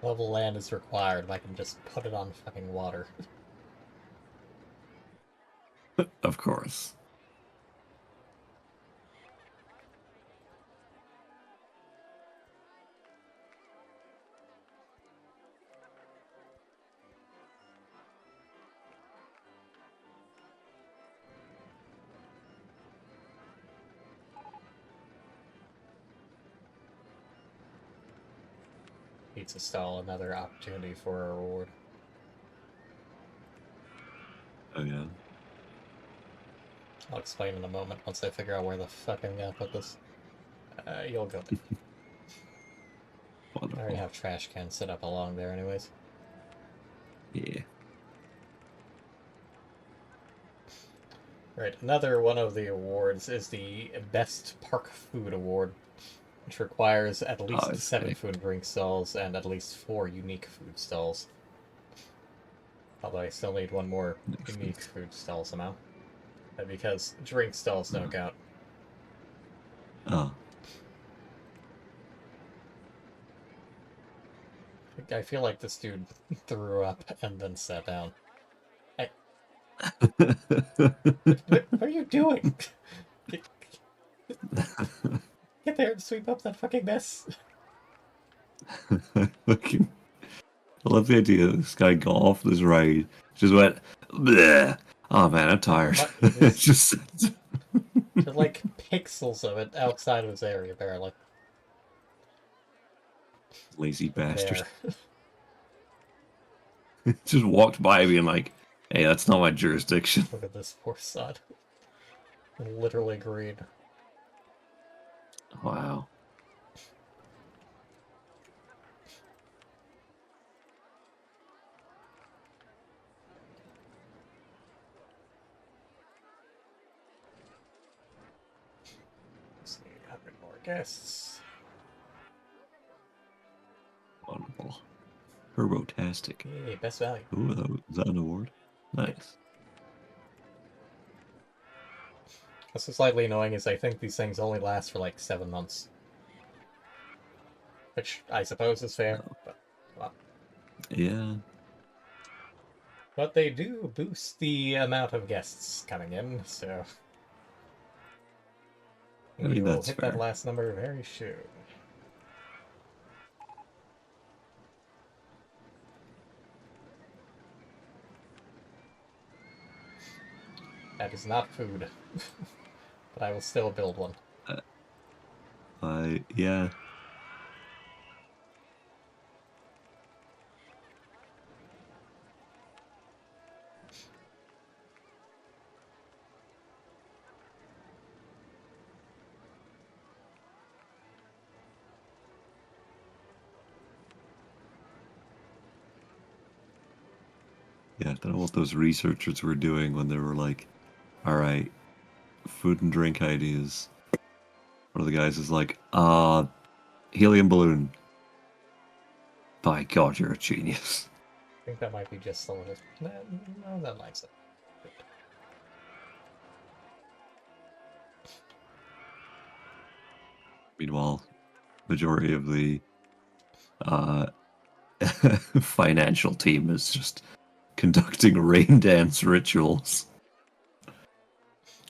Level land is required if I can just put it on fucking water. Of course. Pizza stall, another opportunity for a reward. Oh yeah. I'll explain in a moment once I figure out where the fuck I'm gonna put this. You'll go with me. I already Wonderful. have trash cans set up along there anyways. Yeah. Right, another one of the awards is the Best Park Food Award, which requires at least 7 Okay. food and drink stalls and at least 4 unique food stalls. Although I still need one more unique food stall somehow. Because drink stalls don't count. Oh. I feel like this dude threw up and then sat down. What are you doing? Get there and sweep up that fucking mess. Fucking, I love the idea that this guy got off this ride, just went, bleh. Oh man, I'm tired. There's just like pixels of it outside of his area, barely. lazy bastard. There. Just walked by being like, hey, that's not my jurisdiction. Look at this poor son. Literally green. Wow. Let's see, 100 more guests. Wonderful. Herbotastic. Yay, best value. Ooh, is that an award? Nice. What's slightly annoying is I think these things only last for like 7 months. Which I suppose is fair, but well. Yeah. But they do boost the amount of guests coming in, so I mean, we will that's hit fair. that last number very soon. That is not food, but I will still build one. Yeah. Yeah, I don't know what those researchers were doing when they were like, all right, food and drink ideas. One of the guys is like, helium balloon. By God, you're a genius. I think that might be just a little. No, that likes it. Meanwhile, majority of the financial team is just conducting rain dance rituals.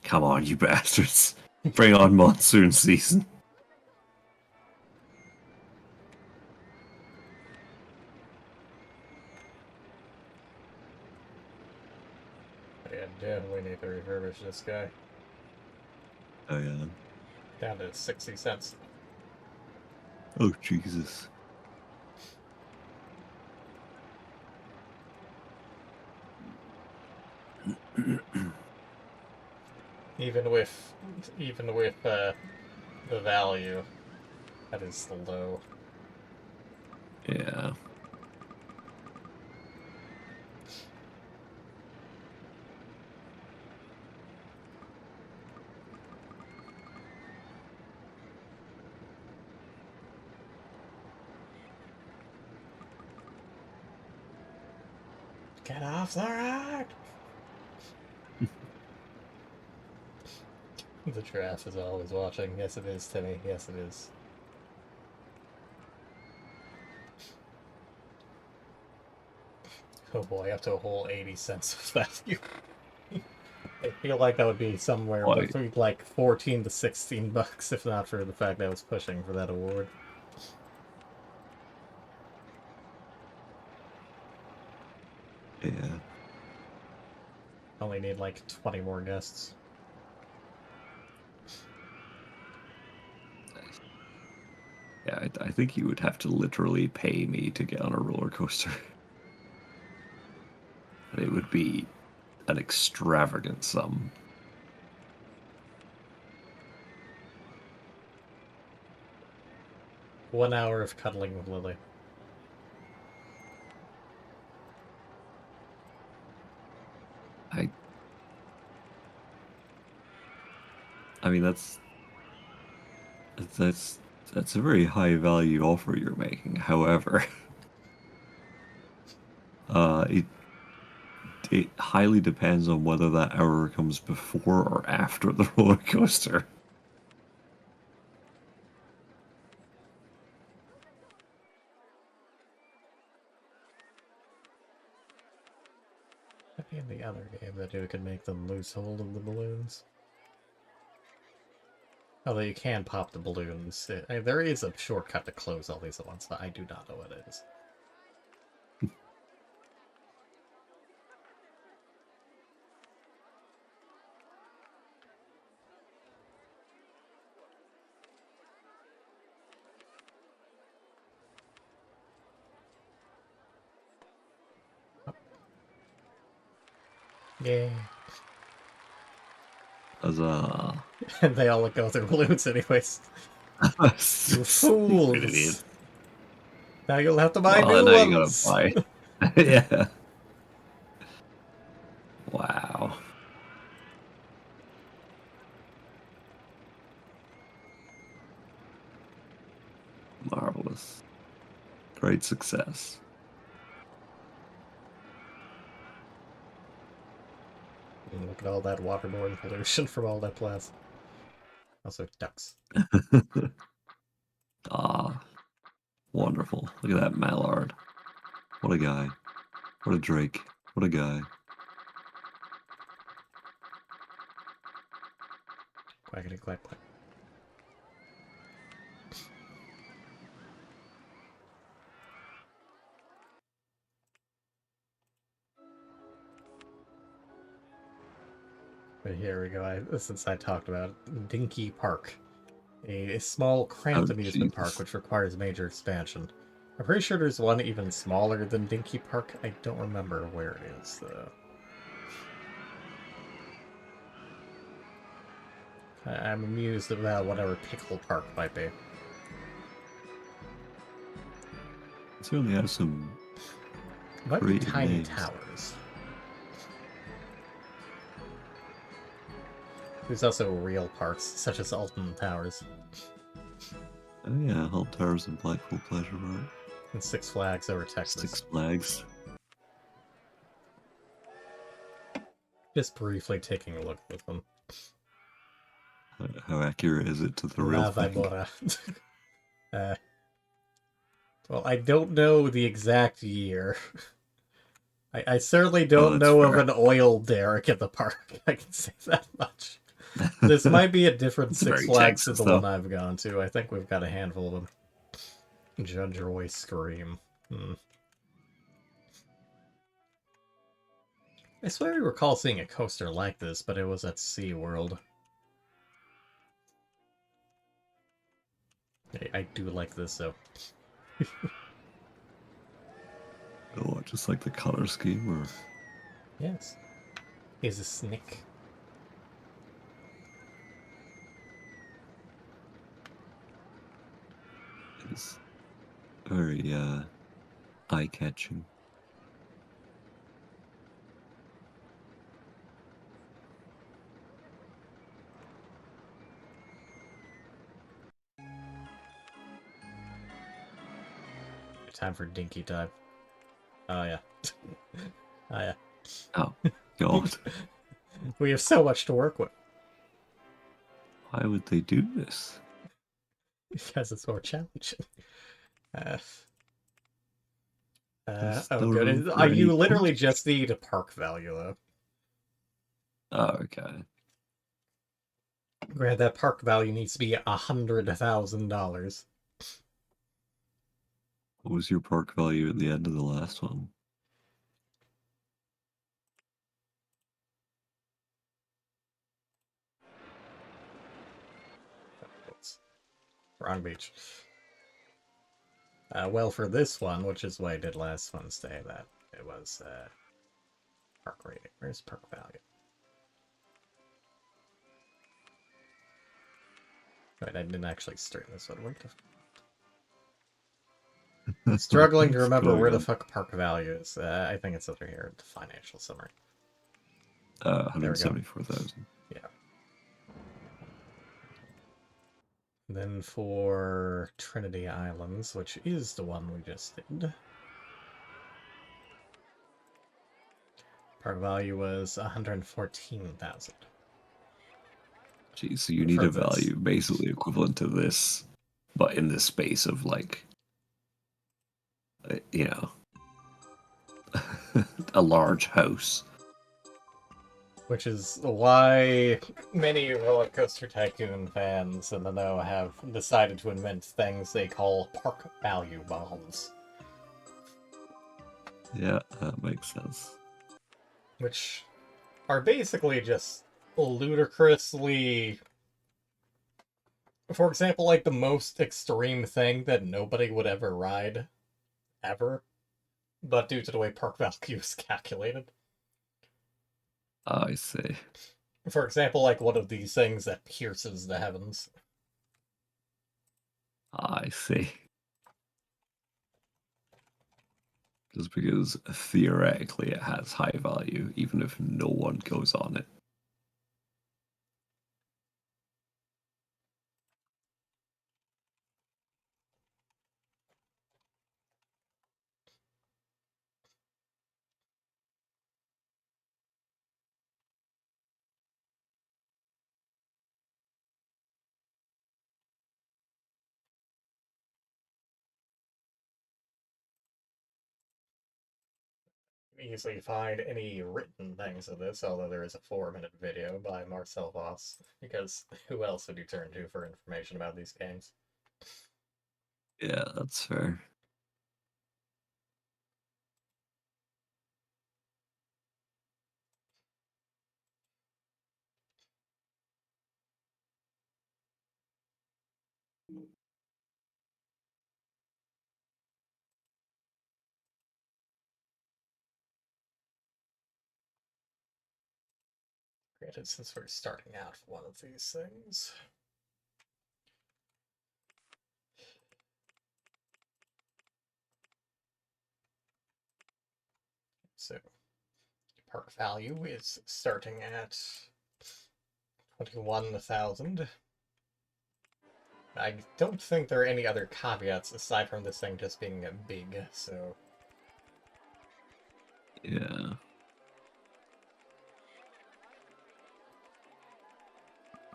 Come on, you bastards. Bring on monsoon season. Yeah, definitely need to refurbish this guy. Oh yeah. Down to 60 cents. Oh Jesus. Even with the value, that is low. Yeah. Get off the road! The giraffe is always watching. Yes, it is, Timmy. Yes, it is. Oh boy, up to a whole 80 cents of value. I feel like that would be somewhere Why? between like 14 to 16 bucks, if not for the fact that I was pushing for that award. Yeah. Only need like 20 more guests. Yeah, I think you would have to literally pay me to get on a roller coaster. And it would be an extravagant sum. One hour of cuddling with Lily. I I mean that's that's a very high value offer you're making. However, it highly depends on whether that hour comes before or after the roller coaster. Maybe in the other game that you could make them lose hold of the balloons. Although you can pop the balloons. There is a shortcut to close all these at once, but I do not know what it is. Yay. Huzzah. And they all go through balloons anyways. You Stupid idiot. fools! Now you'll have to buy Well, new now you gotta ones! buy. Yeah. Wow. Marvelous. Great success. And look at all that waterborne pollution from all that plastic. Also, ducks. Ah, wonderful. Look at that mallard. What a guy. What a drake. What a guy. Quackity quack quack. But here we go. Since I talked about it, Dinky Park. A small, cramped Oh, amusement park Jesus. which requires major expansion. I'm pretty sure there's one even smaller than Dinky Park. I don't remember where it is, though. I'm amused about whatever Pickle Park might be. It certainly has some It might be creative Tiny names. Towers. There's also real parks, such as Alton Towers. Oh yeah, Hull Towers and Blackpool Pleasure Park. And Six Flags over Texas. Six Flags. Just briefly taking a look at them. How accurate is it to the real La thing? Vibora. Well, I don't know the exact year. I certainly don't that's know of fair. an oil derrick at the park. I can say that much. This might be a different It's Six very Flags than Texas, the one though. I've gone to. I think we've got a handful of them. Judge Roy Scream. I swear I recall seeing a coaster like this, but it was at SeaWorld. I do like this though. Oh, just like the color scheme, or Yes. He's a snake. it's very eye-catching. Time for dinky time. Oh yeah. Oh yeah. Oh God, We have so much to work with why would they do this? because it's more challenging. Uh, There's oh, no good. room for You any literally points. just need a park value though. Oh, okay. Granted, that park value needs to be $100,000. What was your park value at the end of the last one? Oops. Wrong beach. Well, for this one, which is what I did last Wednesday, that it was park rating. Where's park value? Wait, I didn't actually start this one. Struggling to What's remember going where the on? fuck park value is. I think it's over here, the financial summary. There we go. 174,000. Yeah. Then for Trinity Islands, which is the one we just did, park value was 114,000. Geez, so you need For a this. value basically equivalent to this, but in the space of like, you know, a large house. Which is why many Roller Coaster Tycoon fans in the know have decided to invent things they call park value bombs. Yeah, that makes sense. Which are basically just ludicrously... For example, like the most extreme thing that nobody would ever ride. Ever. But due to the way park value is calculated. I see. For example, like one of these things that pierces the heavens. I see. Just because theoretically it has high value, even if no one goes on it. Easily find any written things of this, although there is a 4-minute video by Marcel Voss, because who else would you turn to for information about these games? Yeah, that's fair. Granted, since we're starting out for one of these things. So, park value is starting at 21,000. I don't think there are any other caveats aside from this thing just being big, so... Yeah.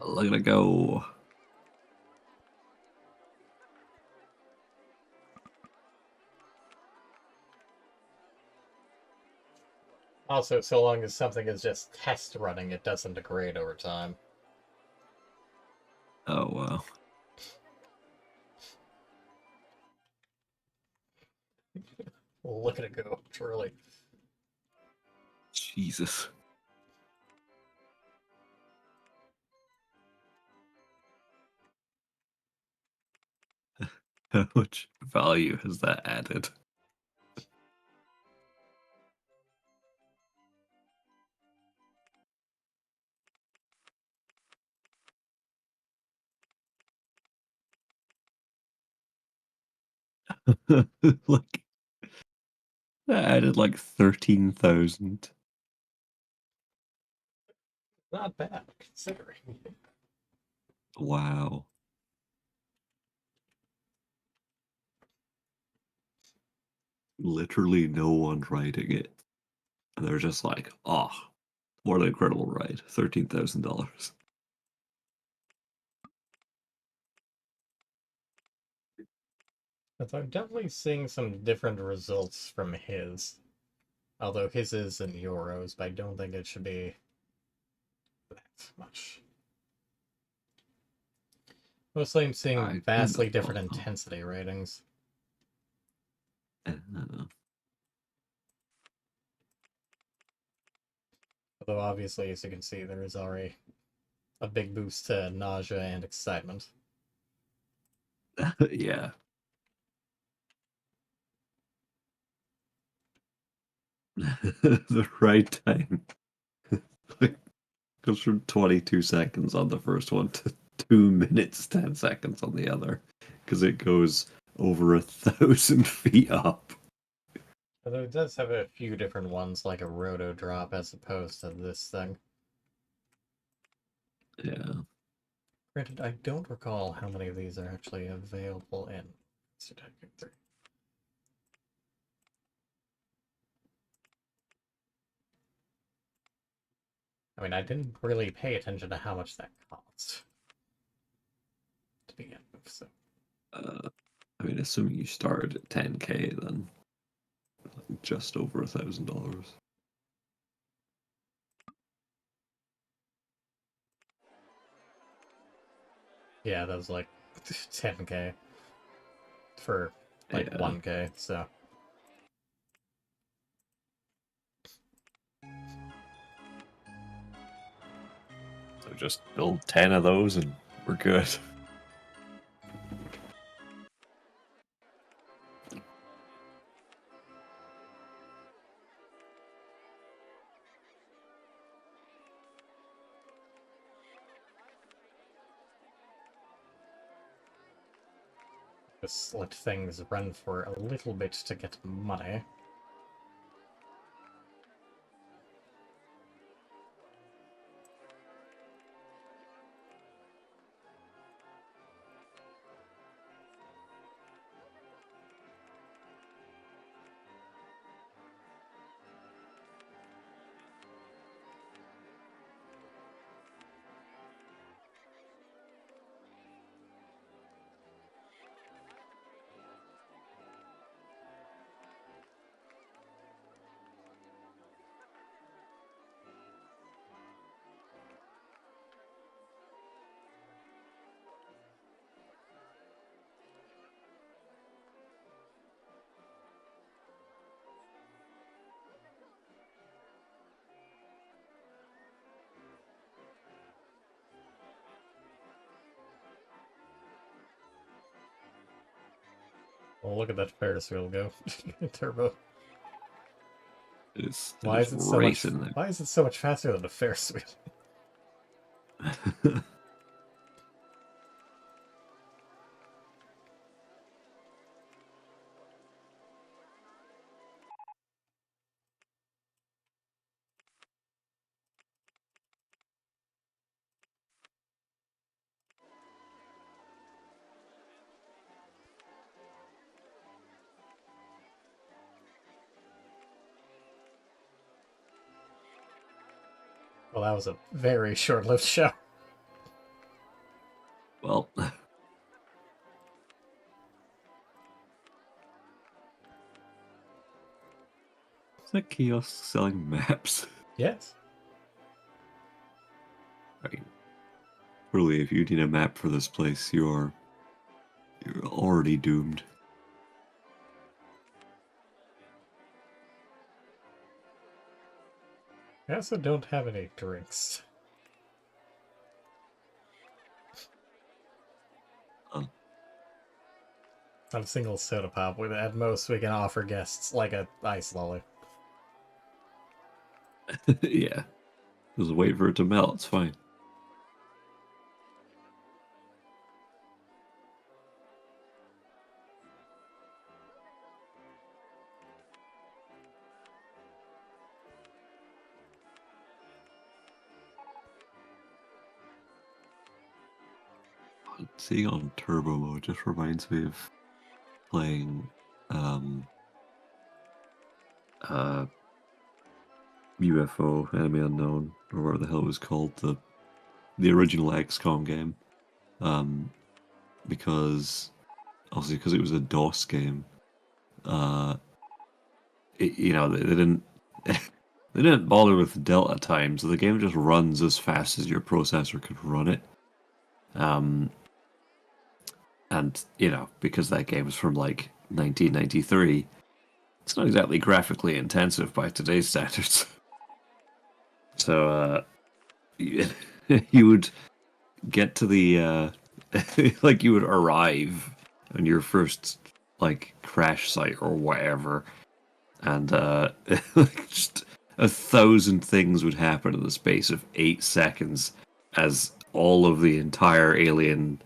Look at it go. Also, so long as something is just test running, it doesn't degrade over time. Oh, wow. Look at it go, truly. Jesus. How much value has that added? Like, that added like 13,000. Not bad, considering. Wow. Literally no one writing it. And they're just like, oh, what an incredible ride. $13,000. But I'm definitely seeing some different results from his. Although his is in euros, but I don't think it should be that much. Mostly I'm seeing I couldn't vastly have different thought so. intensity ratings. Uh, Although obviously, as you can see, there is already a big boost to nausea and excitement. yeah. The right time. Like, goes from 22 seconds on the first one to 2 minutes 10 seconds on the other, because it goes over 1,000 feet up. Although it does have a few different ones, like a roto drop, as opposed to this thing. Yeah. Granted, I don't recall how many of these are actually available in Detective 3. I mean, I didn't really pay attention to how much that cost to begin with, so. I mean, assuming you started at 10K, then just over $1,000. Yeah, that was like 10k for like Yeah. 1k, so. So just build 10 of those and we're good. Just let things run for a little bit to get money. Well, look at that Ferris wheel go. Turbo. It's Why just is it so much racing why is it so much faster than a Ferris wheel? there. Well, that was a very short-lived show. Well, is that kiosk selling maps? Yes. Right. Really, if you need a map for this place, you're already doomed. I also don't have any drinks. Uh, Not a single soda pop. At most, we can offer guests like a ice lolly. Yeah. Just wait for it to melt. It's fine. Seeing on turbo mode just reminds me of playing UFO Enemy Unknown, or whatever the hell it was called, the original XCOM game. Because obviously because it was a DOS game, they didn't they didn't bother with Delta time, so the game just runs as fast as your processor could run it. And because that game was from like 1993, it's not exactly graphically intensive by today's standards. So you would get to the like you would arrive on your first like crash site or whatever, and just 1,000 things would happen in the space of 8 seconds as all of the entire alien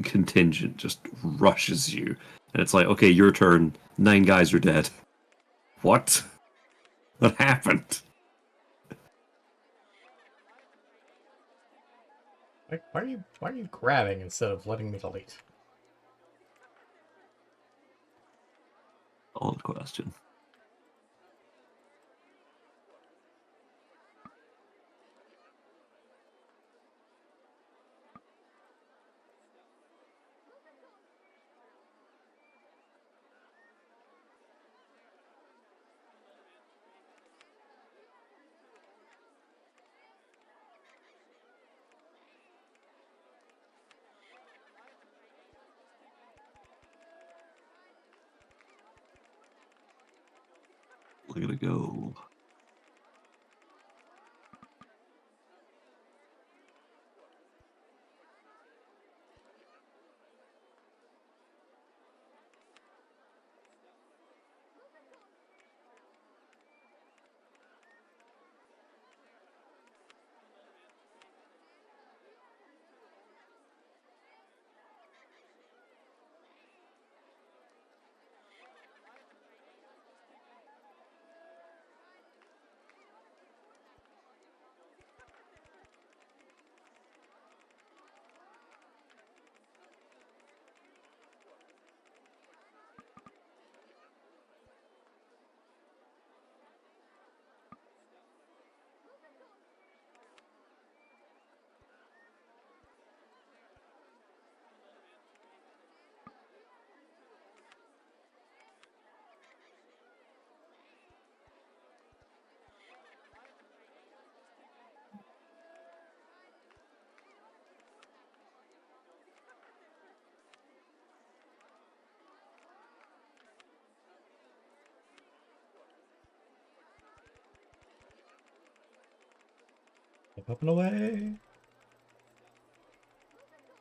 contingent just rushes you, and it's like, okay, your turn. 9 guys are dead. What? What happened? Why are you grabbing instead of letting me delete? Old question. Look at it go. Keep up and away.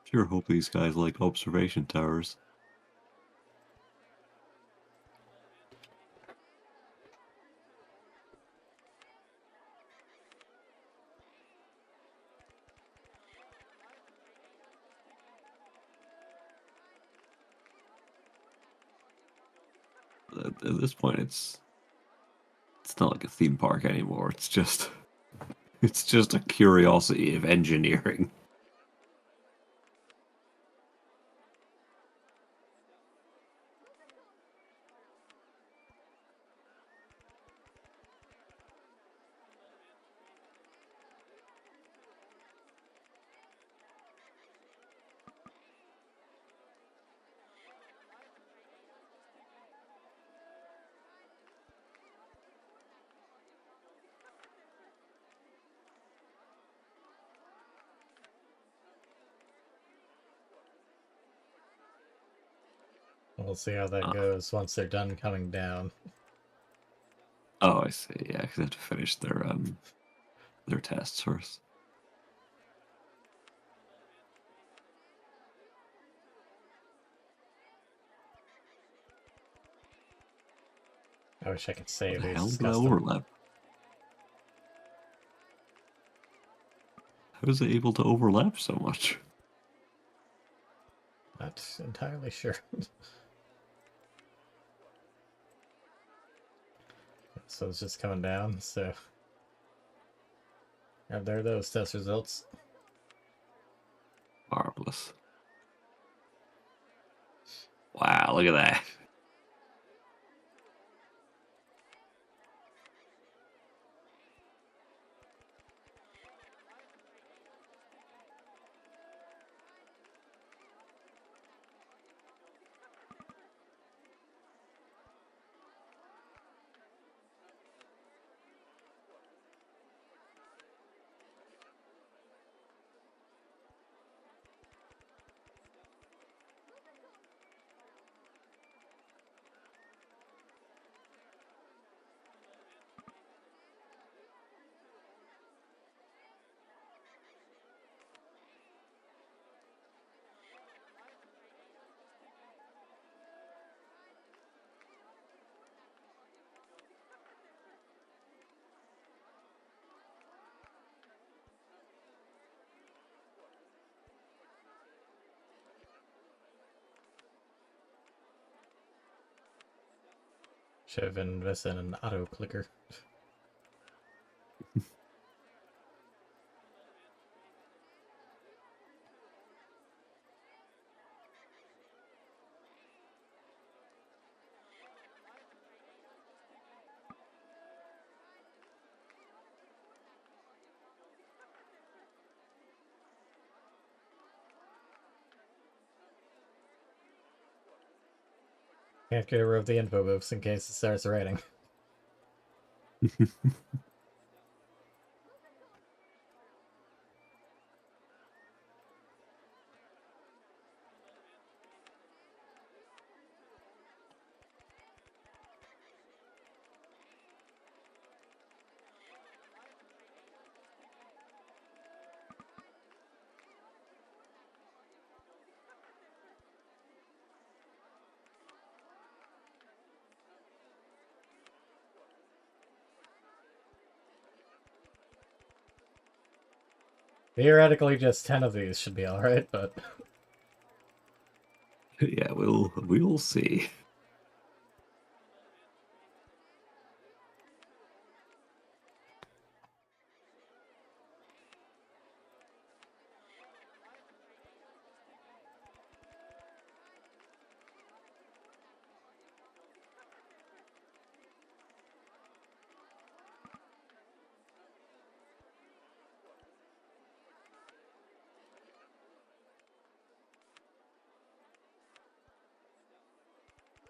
Sure hope these guys like observation towers. At this point, it's not like a theme park anymore. It's just a curiosity of engineering. We'll see how that goes once they're done coming down. Oh, I see. Yeah, because they have to finish their tests first. I wish I could save The these. hell It's did I custom. overlap? How was it able to overlap so much? Not entirely sure. So it's just coming down, so... And there are those test results. Marvelous. Wow, look at that. Should have invested in an auto clicker. Can't get rid of the info booths in case it starts raining. Theoretically, just 10 of these should be alright, but... Yeah, we'll see.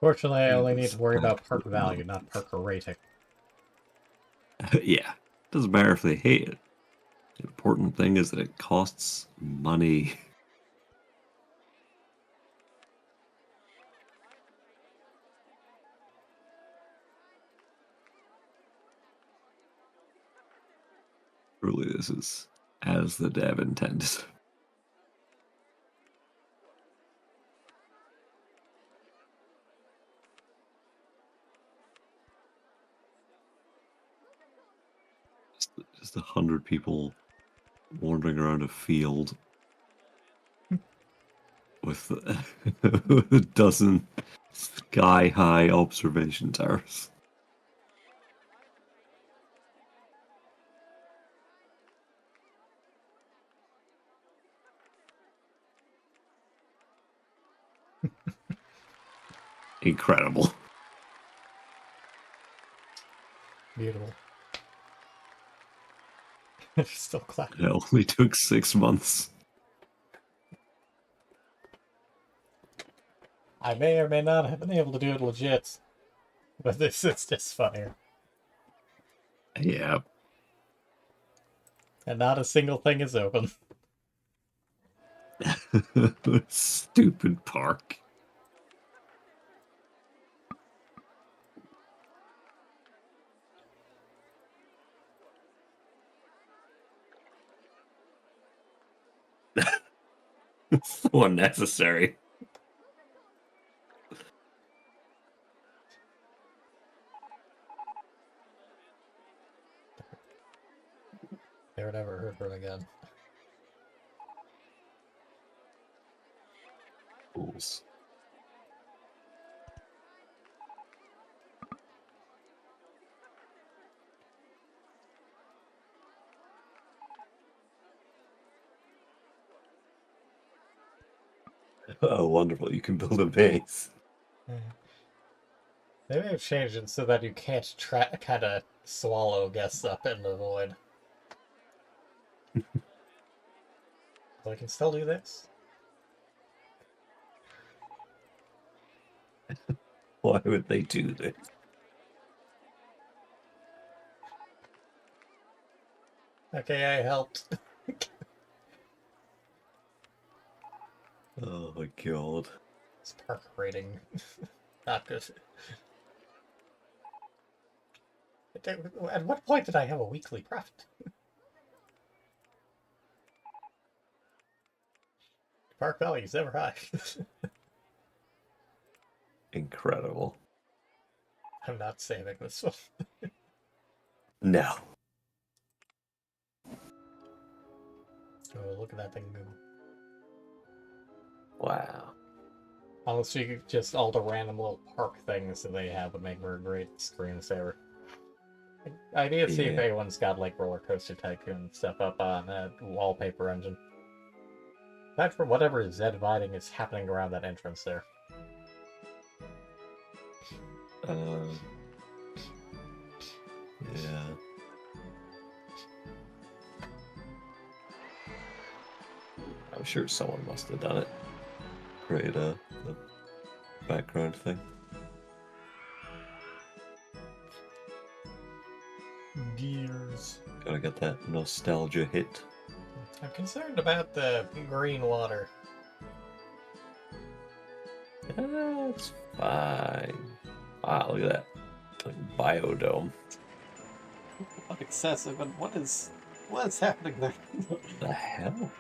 Fortunately, I only need This to worry about park absolutely value, not park rating. Yeah, doesn't matter if they hate it. The important thing is that it costs money. Truly, this is as the dev intended. Just 100 people wandering around a field with a dozen sky-high observation towers. Incredible. Beautiful. Still clapping. It only took 6 months. I may or may not have been able to do it legit, but this is just funnier. Yeah. And not a single thing is open. Stupid park. So unnecessary. there and never heard from again. Fools. Oh, wonderful. You can build a base. They may have changed it so that you can't kind of swallow guests up in the void. So I can still do this. Why would they do this? Okay, I helped. Oh my god. It's park rating. Not good. At what point did I have a weekly profit? Park value's never high. Incredible. I'm not saving this one. No. Oh, look at that thing move. Wow. Honestly, just all the random little park things that they have would make for a great screensaver. I need to see if Yeah. anyone's got like Roller Coaster Tycoon stuff up on that wallpaper engine. Not for whatever Z dividing is happening around that entrance there. Yeah. I'm sure someone must have done it. Create the background thing. Gears. Gotta get that nostalgia hit. I'm concerned about the green water. That's fine. Wow, look at that. Like biodome. Not excessive, but what is happening there? What the hell?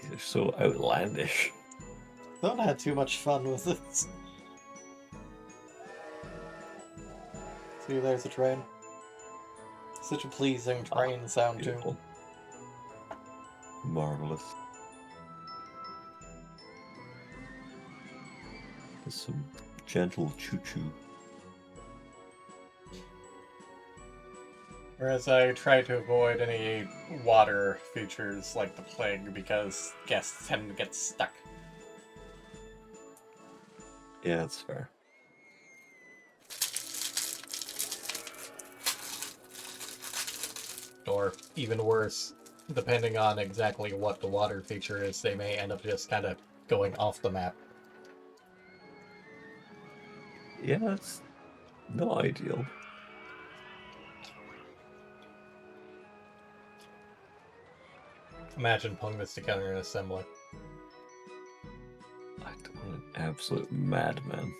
These are so outlandish. Don't have too much fun with this. See, there's a train. Such a pleasing train sound too. Beautiful. Marvelous. There's some gentle choo-choo. Whereas I try to avoid any water features like the plague because guests tend to get stuck. Yeah, that's fair. Or even worse, depending on exactly what the water feature is, they may end up just kind of going off the map. Yeah, that's not ideal. Imagine pulling this together in assembly. I don't want an absolute madman.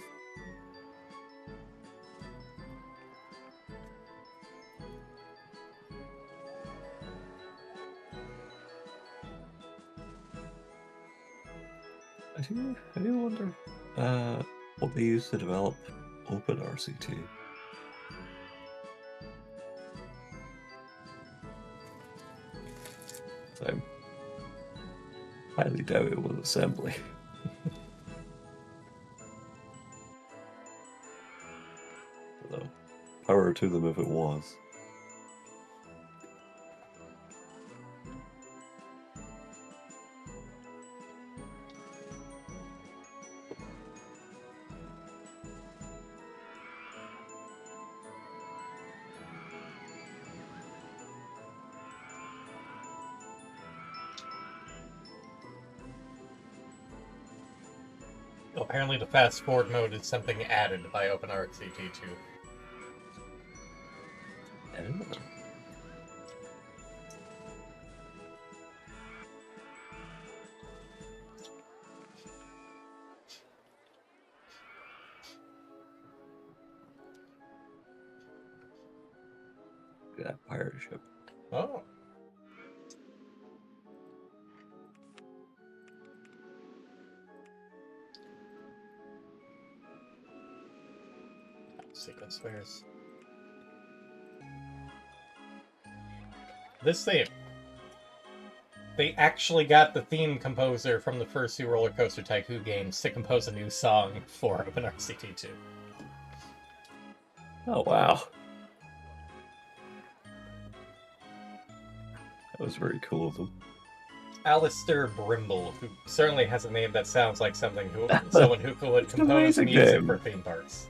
I do wonder what they use to develop OpenRCT. I highly doubt it was assembly. Although, power to them if it was. Apparently the fast forward mode is something added by OpenRCT 2. I don't know. Look at that pirate ship. Oh. Sequence spares. This theme. They actually got the theme composer from the first two Roller Coaster Tycoon games to compose a new song for OpenRCT 2. Oh, wow. That was very cool of them. Alistair Brimble, who certainly has a name that sounds like someone who would It's an compose amazing music name. for theme parks.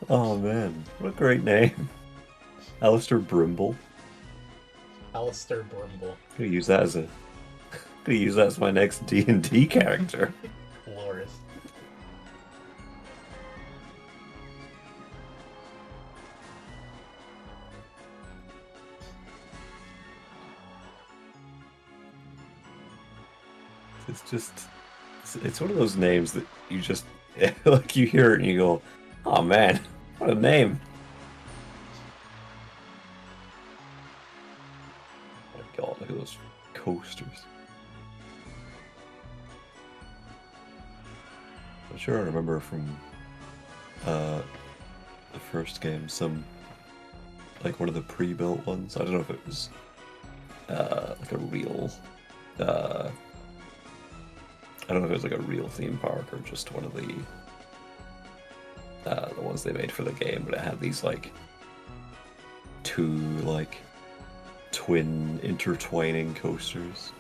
Oh man, what a great name. Alistair Brimble. Alistair Brimble. Gonna use that as my next D&D character. Glorious. It's one of those names that you just like you hear it and you go, oh man, what a name. Oh my god, look at those coasters. I'm sure I remember from the first game like one of the pre-built ones. I don't know if it was like a real I don't know if it was like a real theme park or just one of the ones they made for the game, but it had these like two like twin intertwining coasters.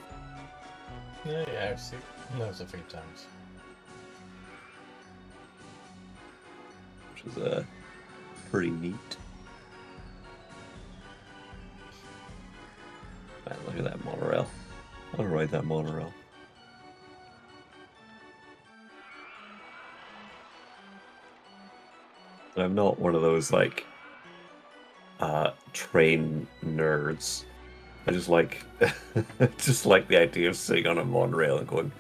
Yeah, I've seen those a few times. Which is pretty neat. Man, look at that monorail. I'll ride that monorail. I'm not one of those like train nerds. I just like just like the idea of sitting on a monorail and going,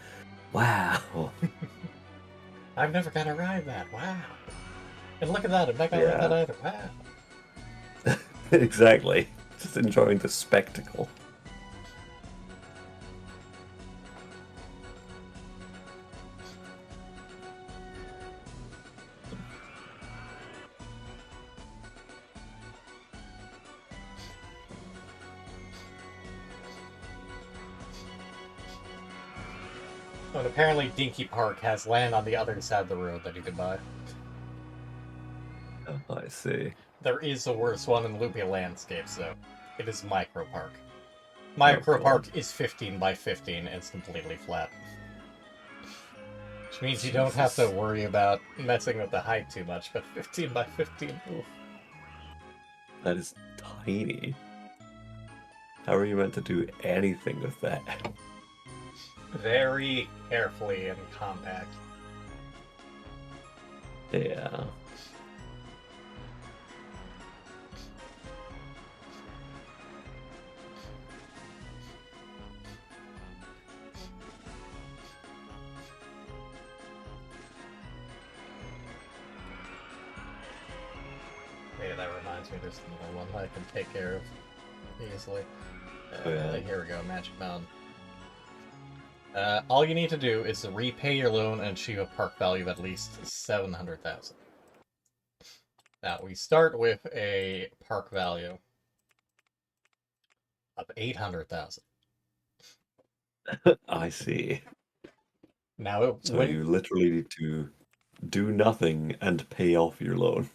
wow. I've never got to ride that. Wow. And look at that. I'm not going to ride that either. Wow. Exactly. Just enjoying the spectacle. And apparently Dinky Park has land on the other side of the road that you can buy. Oh, I see. There is a worse one in Loopia Landscapes, though. It is Micro Park. Micro Park is 15 by 15 and it's completely flat. Which means you don't have to worry about messing with the height too much, but 15 by 15. Oof. That is tiny. How are you meant to do anything with that? Very carefully and compact. Yeah. Yeah, that reminds me, there's another one that I can take care of easily. Oh, yeah. Here we go, Magic Mountain. All you need to do is to repay your loan and achieve a park value of at least 700,000. Now, we start with a park value of 800,000. I see. Now, So you literally need to do nothing and pay off your loan.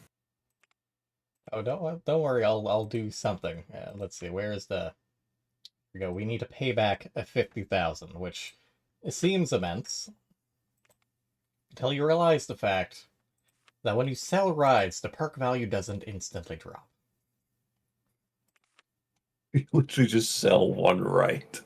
Oh, don't worry, I'll do something. Let's see, where's the... Here we go, we need to pay back 50,000, which seems immense. Until you realize the fact that when you sell rides, the park value doesn't instantly drop. You literally just sell one ride.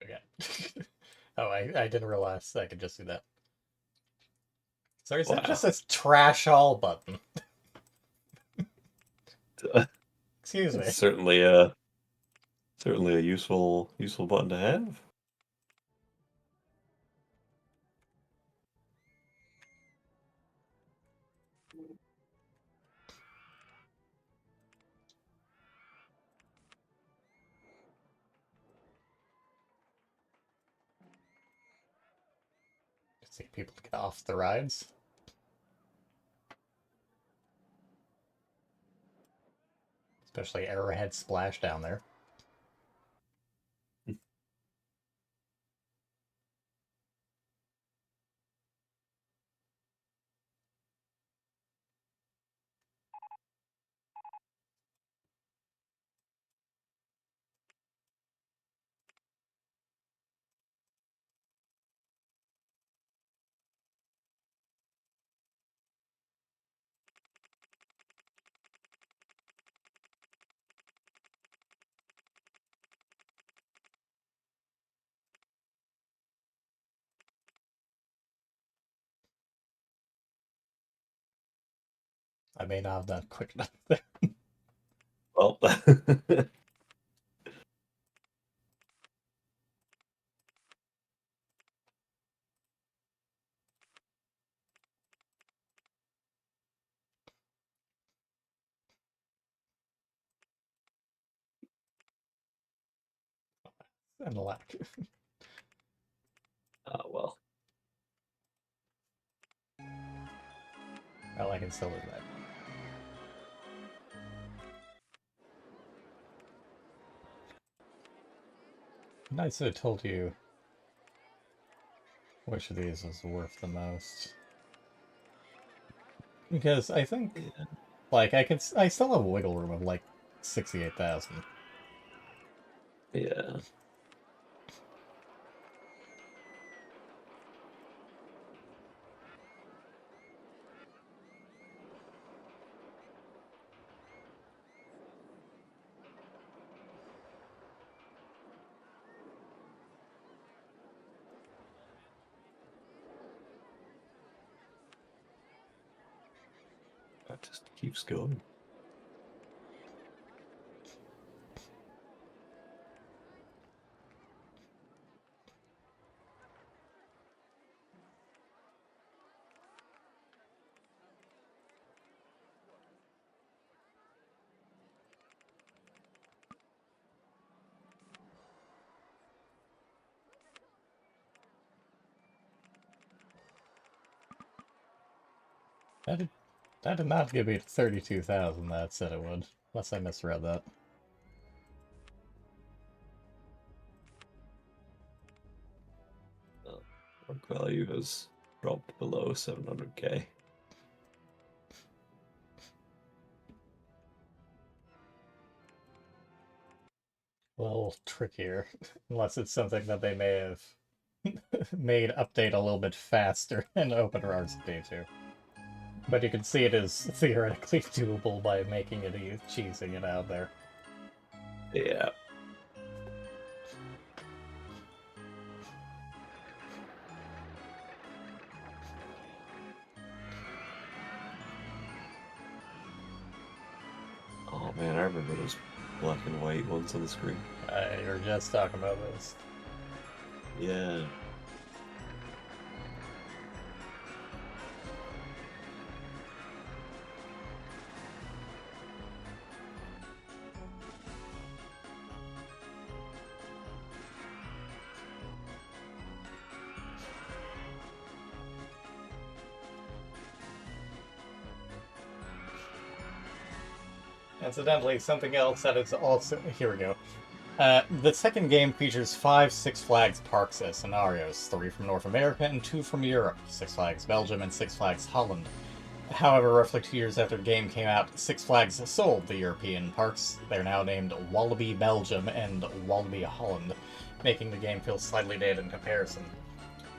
Okay. Oh, I didn't realize I could just do that. Sorry, is that Wow. just a trash all button? Excuse me. It's certainly a useful button to have. See people get off the rides. Especially Arrowhead Splash down there. I may not have done quick enough there. Well, And the lack. well. Well, I can still do that. Nice have told you which of these is worth the most. Because I think, like, I still have a wiggle room of, like, 68,000. Yeah. That just keeps going. That did not give me 32,000 that said it would. Unless I misread that. Work value has dropped below 700k. A little trickier. Unless it's something that they may have made update a little bit faster in OpenRCD2. But you can see it is theoretically doable by making it cheesing it out there. Yeah. Oh man, I remember those black and white ones on the screen. You were just talking about this. Yeah. Incidentally, something else that is also... Here we go. The second game features 5 Six Flags parks as scenarios, 3 from North America and 2 from Europe, Six Flags Belgium and Six Flags Holland. However, roughly 2 years after the game came out, Six Flags sold the European parks. They're now named Walibi Belgium and Walibi Holland, making the game feel slightly dated in comparison.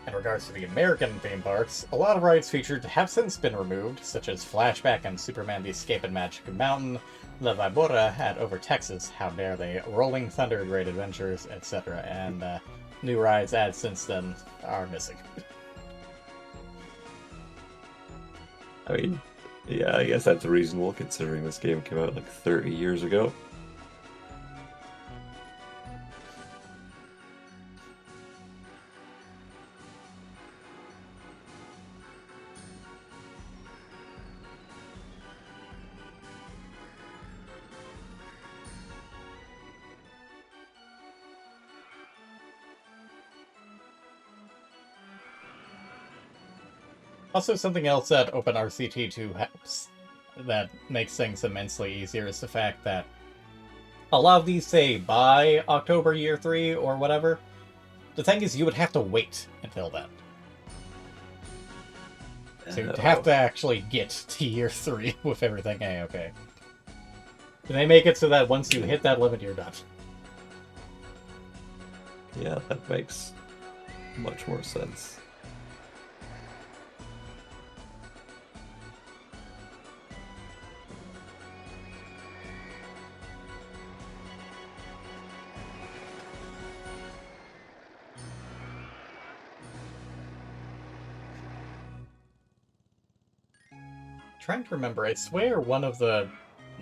In regards to the American theme parks, a lot of rides featured have since been removed, such as Flashback and Superman the Escape in Magic Mountain, La Vibora at Over Texas, How Dare They, Rolling Thunder Great Adventures, etc., and new rides added since then are missing. I mean, Yeah, I guess that's reasonable considering this game came out like 30 years ago. Also, something else that OpenRCT2 has that makes things immensely easier is the fact that a lot of these say by October year 3 or whatever. The thing is, you would have to wait until then. So you'd have to actually get to year 3 with everything A-okay. And they make it so that once you hit that limit, you're done. Yeah, that makes much more sense. Trying to remember, I swear one of the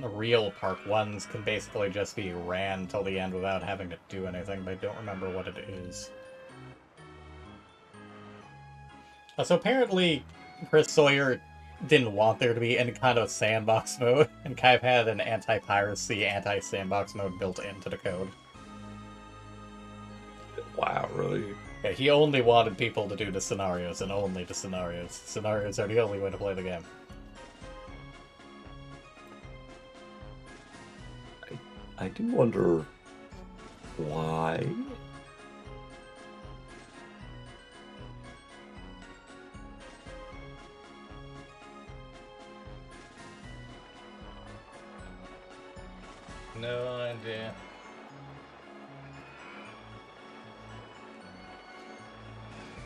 real Park 1s can basically just be ran till the end without having to do anything, but I don't remember what it is. So apparently, Chris Sawyer didn't want there to be any kind of sandbox mode, and kind of had an anti-piracy, anti-sandbox mode built into the code. Wow, really? Yeah, he only wanted people to do the scenarios, and only the scenarios. Scenarios are the only way to play the game. I do wonder why. No idea.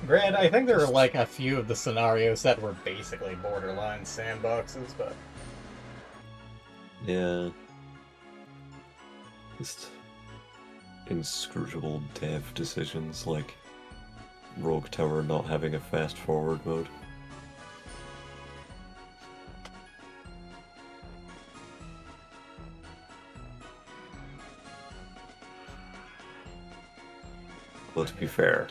Granted, I think there are like a few of the scenarios that were basically borderline sandboxes, but Yeah. Just inscrutable dev decisions like Rogue Tower not having a fast forward mode. Well, to be fair,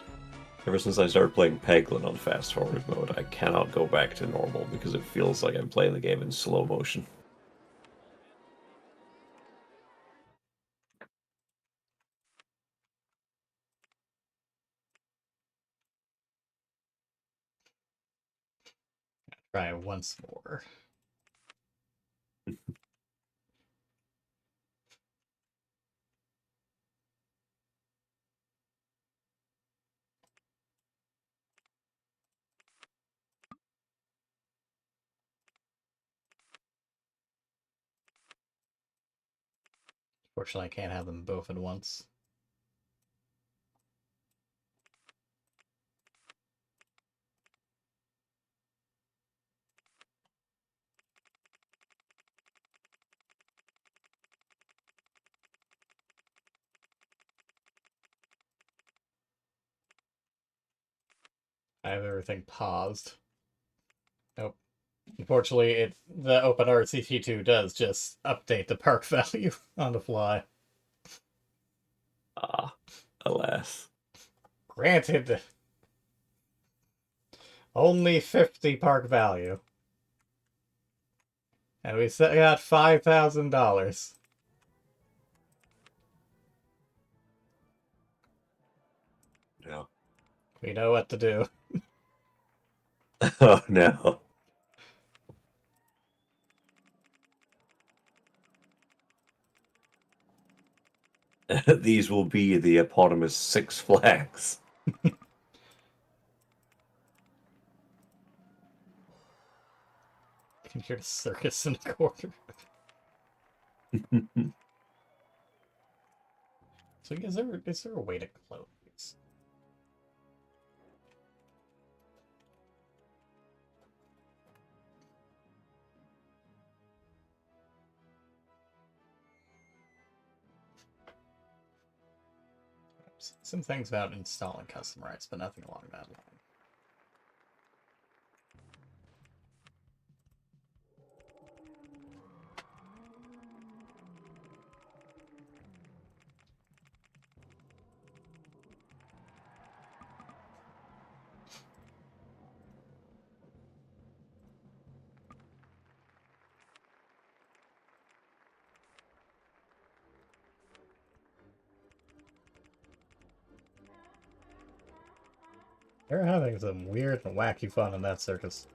ever since I started playing Peglin on fast forward mode, I cannot go back to normal because it feels like I'm playing the game in slow motion. try once more. Fortunately, I can't have them both at once. I have everything paused. Nope. Unfortunately, the OpenRCT2 does just update the park value on the fly. Ah, alas. Granted, only 50 park value. And we got $5,000. No. We know what to do. Oh no. These will be the eponymous Six Flags. You can hear the circus in the corner. So is there a way to close these? Some things about installing custom rights, but nothing along that line. They're having some weird and wacky fun in that circus.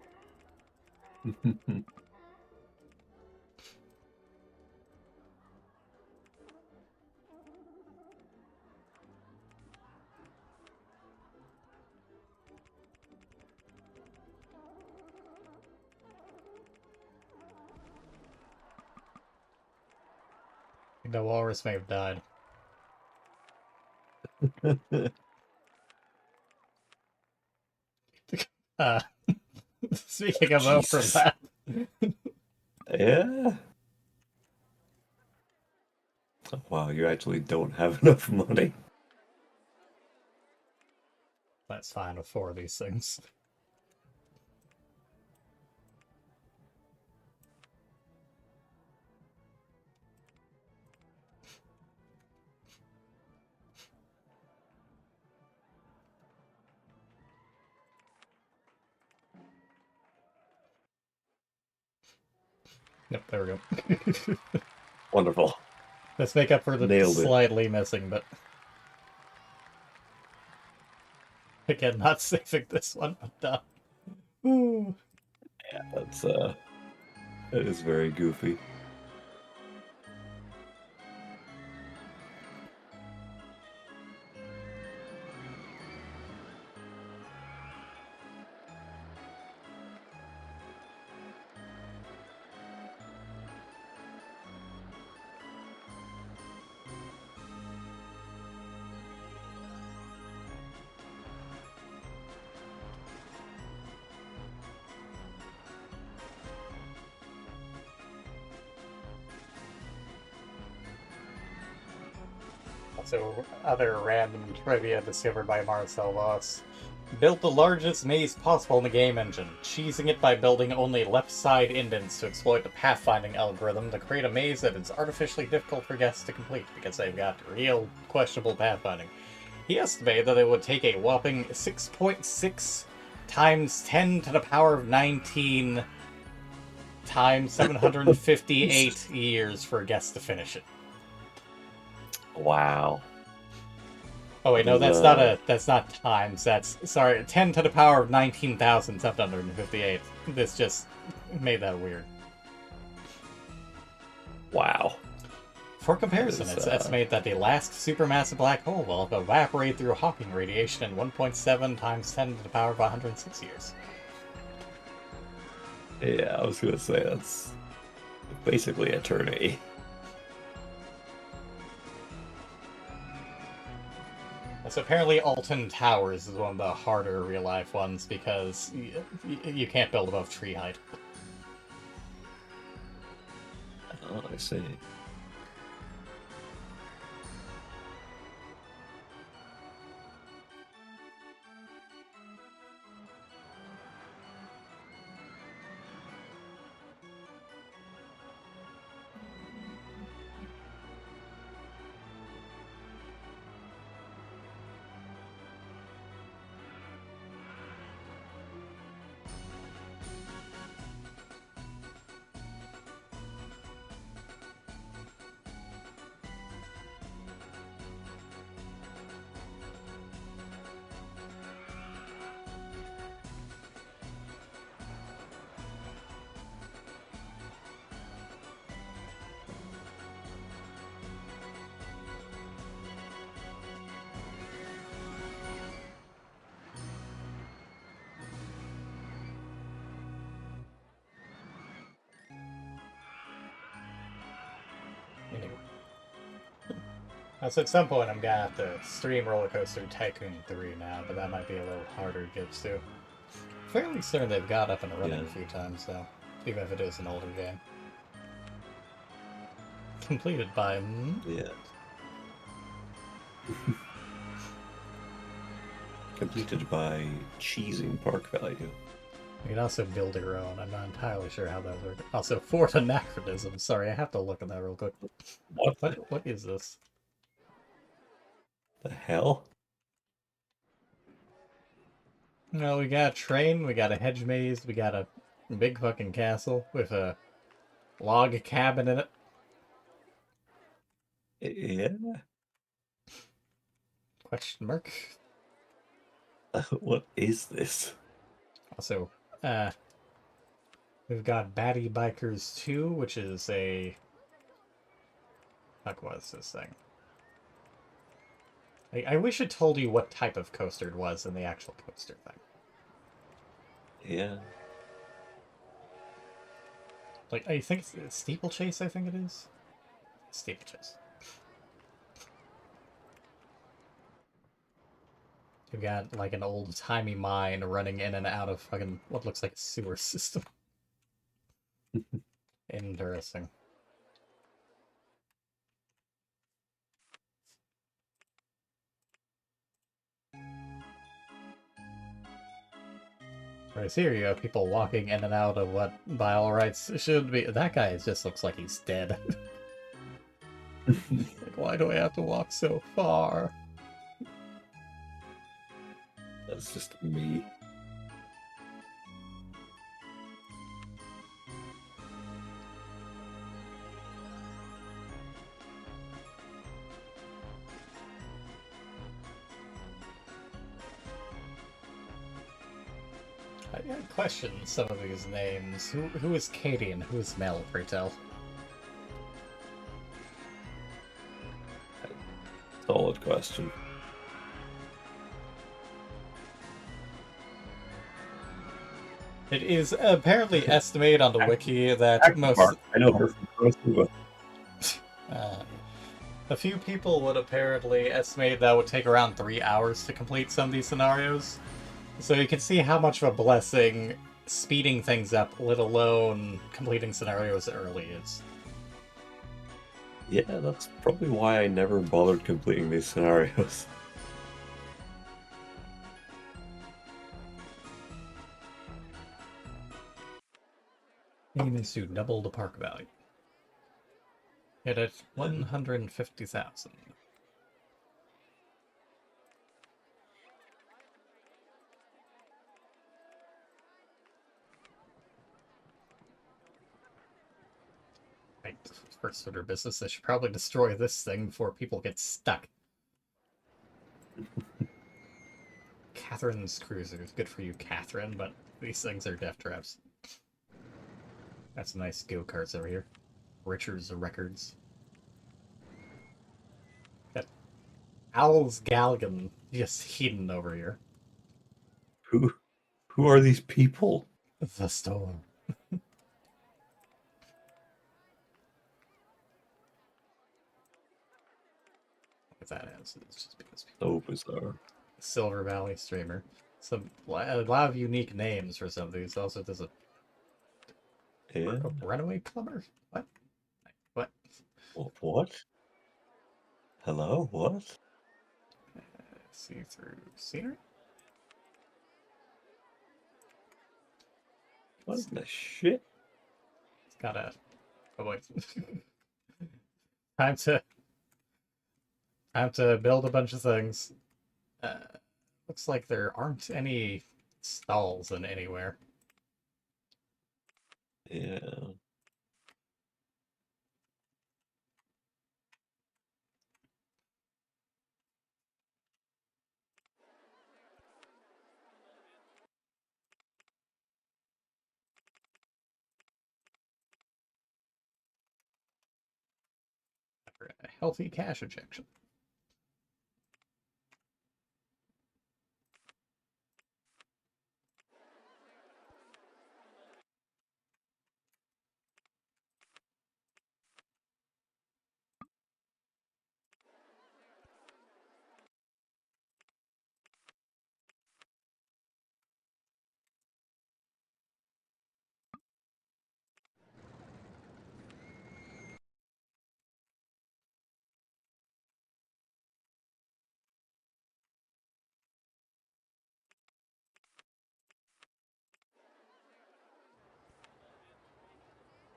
The walrus may have died. Uh, speaking of Jesus. overlap, Yeah. Wow, you actually don't have enough money. that's fine with 4 of these things. Yep, there we go. Wonderful. Let's make up for the Nailed it. slightly missing, but again, not saving this one, but done. Ooh. That is very goofy. So, other random trivia discovered by Marcel Voss. Built the largest maze possible in the game engine, cheesing it by building only left-side indents to exploit the pathfinding algorithm to create a maze that is artificially difficult for guests to complete because they've got real questionable pathfinding. He estimated that it would take a whopping 6.6 times 10 to the power of 19 times 758 years for a guest to finish it. Wow. Oh wait, no, that's not times. That's, sorry, 10 to the power of 19,758. This just made that weird. Wow. For comparison, That is, it's estimated that the last supermassive black hole will have evaporated through Hawking radiation in 1.7 times 10 to the power of 106 years. Yeah, I was gonna say that's basically eternity. So apparently Alton Towers is one of the harder real-life ones because you can't build above tree height. Oh, I see. So at some point I'm gonna have to stream Roller Coaster Tycoon 3 now, but that might be a little harder to get to. Fairly certain they've got up and running a few times though, even if it is an older game. Completed by... Yeah. Completed by cheesing Park Value. You can also build your own. I'm not entirely sure how that works. Also, Fort Anachronism. Sorry, I have to look at that real quick. What is this? The hell? No, we got a train, we got a hedge maze, we got a big fucking castle with a log cabin in it. Yeah. Question mark. What is this? Also, we've got Batty Bikers 2, which is a... Fuck, what's this thing? I wish it told you what type of coaster it was in the actual coaster thing. Yeah. Like, I think it's Steeplechase, I think it is. Steeplechase. You've got, like, an old-timey mine running in and out of fucking what looks like a sewer system. Interesting. Right here, you have people walking in and out of what, by all rights, should be... That guy just looks like he's dead. Like, why do I have to walk so far? That's just me. I question some of these names. Who is Katie and who is Mel, pray tell? Solid question. It is apparently estimated on the wiki that most... I know her from Konosuba. A few people would apparently estimate that would take around 3 hours to complete some of these scenarios. So you can see how much of a blessing speeding things up, let alone completing scenarios early, is. Yeah, that's probably why I never bothered completing these scenarios. Aim is to double the park value. Hit at 150,000. Right, first order business, I should probably destroy this thing before people get stuck. Catherine's Cruisers. Good for you, Catherine, but these things are death traps. Got some nice go-karts over here. Richards Records. Got Owl's Galgan just hidden over here. Who are these people? The storm. What that is, it's just because people... So bizarre. Silver Valley Streamer. A lot of unique names for some of these. Also, there's a Yeah. runaway plumber. What? What? What? Hello? What? See through scenery. What in the shit? It's got a... Oh wait. Time to build a bunch of things. Looks like there aren't any stalls in anywhere. Yeah. For a healthy cash injection.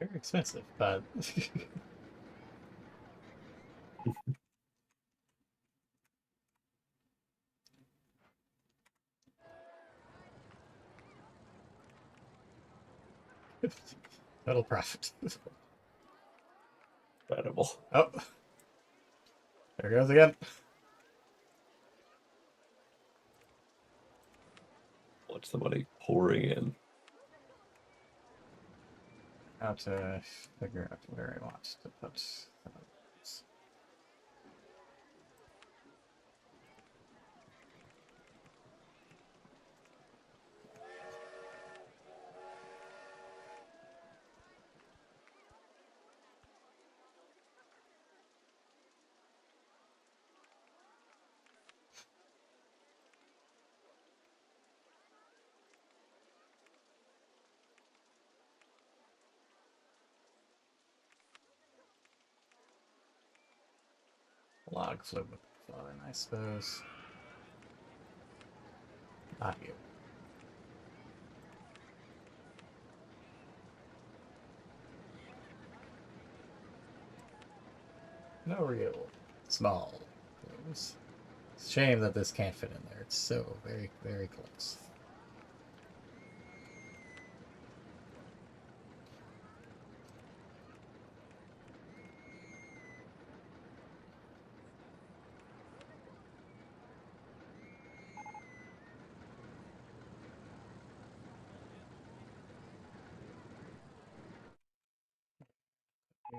Very expensive, but total profit. Incredible. Oh, there goes again. Watch the money pouring in. How to figure out where I want to put those. Log fluid fun, I suppose. Not you. No real small clues. It's a shame that this can't fit in there. It's so very, very close. Yeah.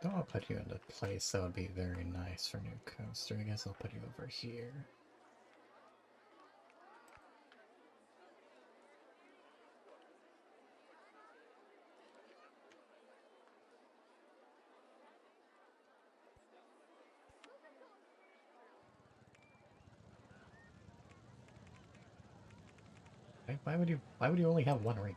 Don't want to put you in a place that would be very nice for new coaster. I guess I'll put you over here. Why would you only have one ring?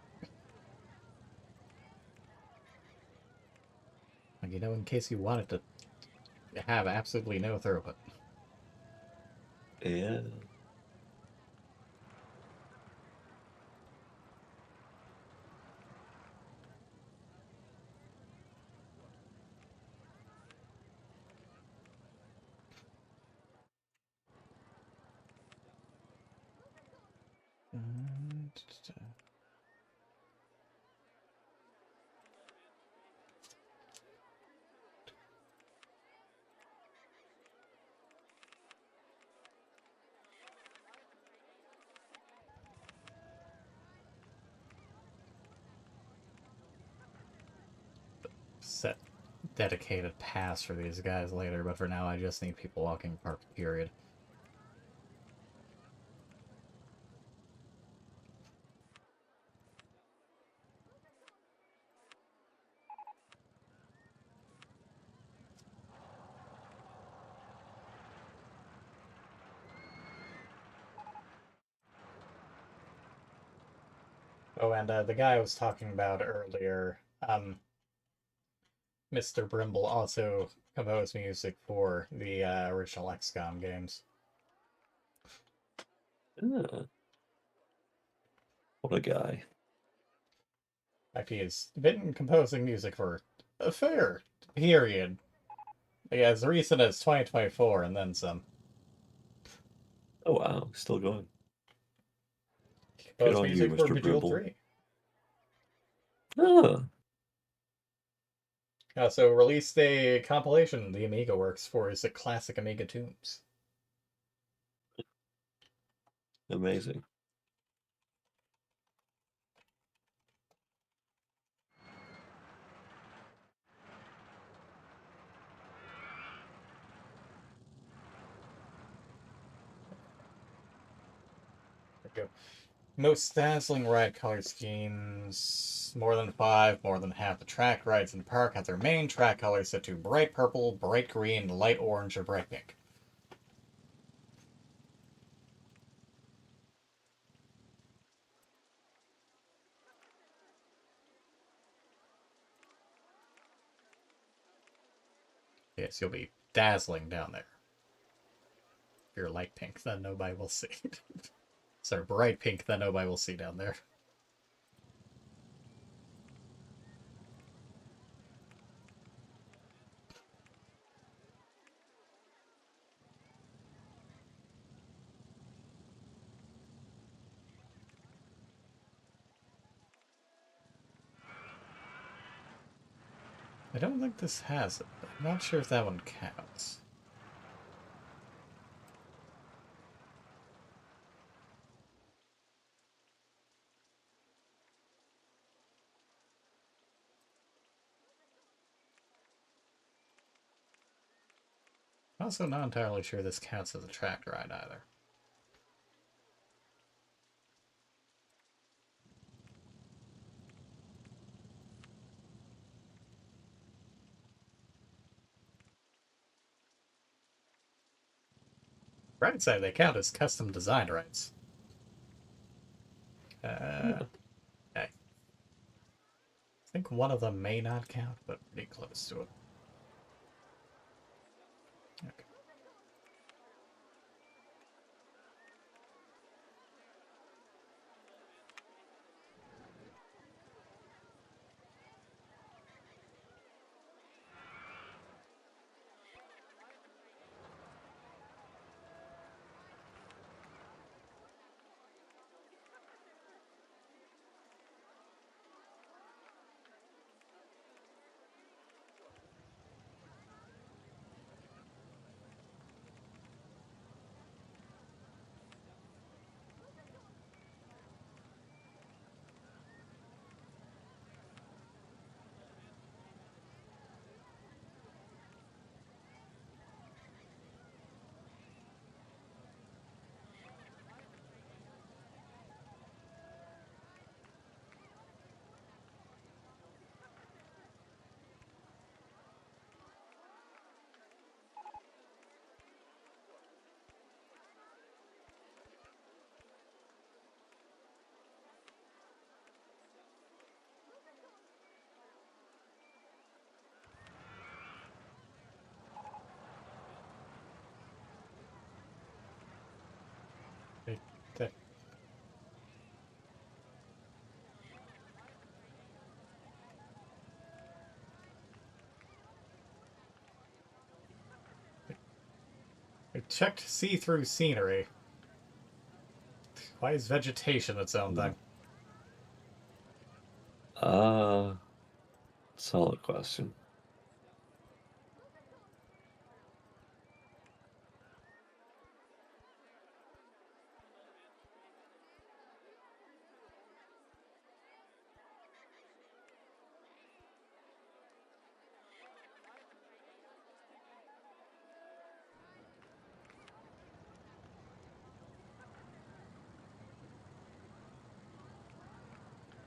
Like, you know, in case you wanted to have absolutely no throughput. Yeah. Set dedicated pass for these guys later, but for now I just need people walking park, period. Oh, and the guy I was talking about earlier, Mr. Brimble also composed music for the original XCOM games. Yeah. What a guy. In fact, he has been composing music for a fair period. Yeah, as recent as 2024 and then some. Oh wow, still going. He Good composed on you, music for Mr. Bejeweled Brimble. 3. Ah, So released a compilation the Amiga works for his classic Amiga tunes. amazing. There we go. Most dazzling ride color schemes. More than 5, more than half the track rides in the park have their main track colors set to bright purple, bright green, light orange, or bright pink. Yes, you'll be dazzling down there. If you're light pink, then nobody will see. Sorry, bright pink, then nobody will see down there. I don't think this has it. I'm not sure if that one counts. Also not entirely sure this counts as a track ride either. Right side, they count as custom design rights. Okay. I think one of them may not count, but pretty close to it. Okay. They- I checked see-through scenery. Why is vegetation its own thing? Solid question.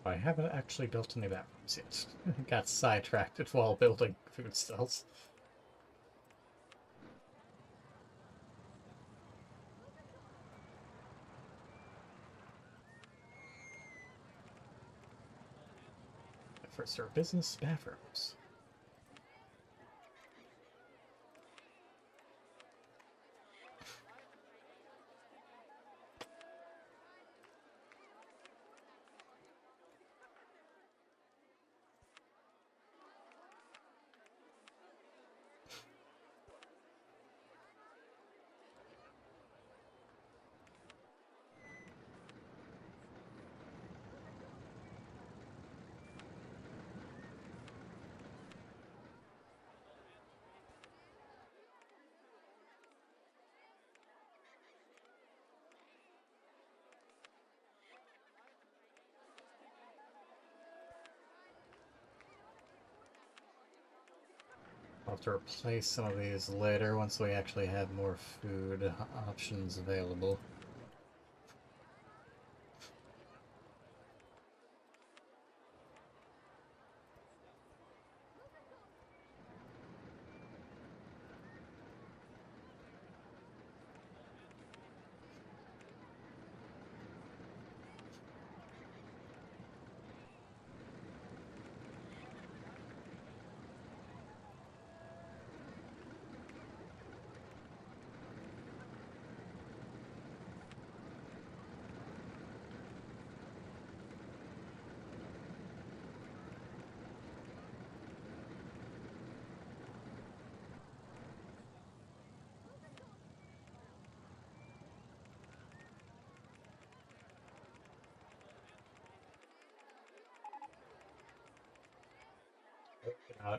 I haven't actually built any bathrooms yet. Got sidetracked while building food stalls. First are business bathrooms. I'll have to replace some of these later once we actually have more food options available. Uh,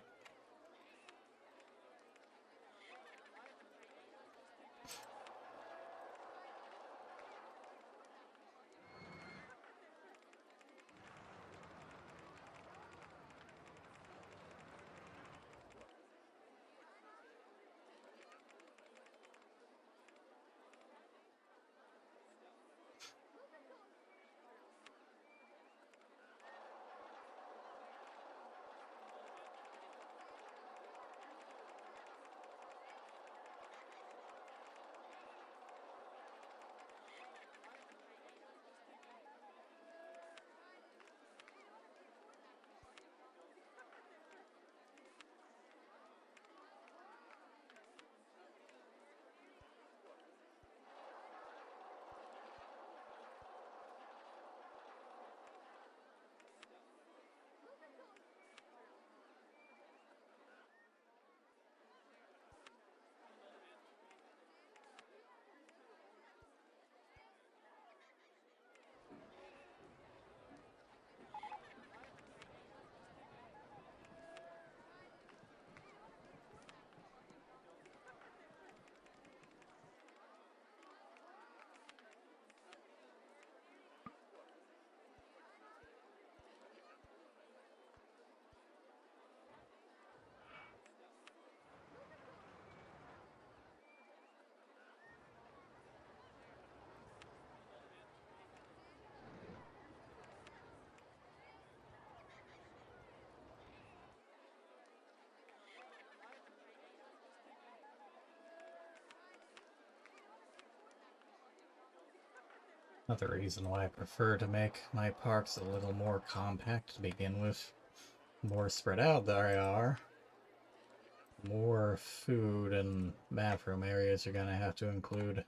Another reason why I prefer to make my parks a little more compact to begin with. The more spread out they are, more food and bathroom areas you're gonna have to include.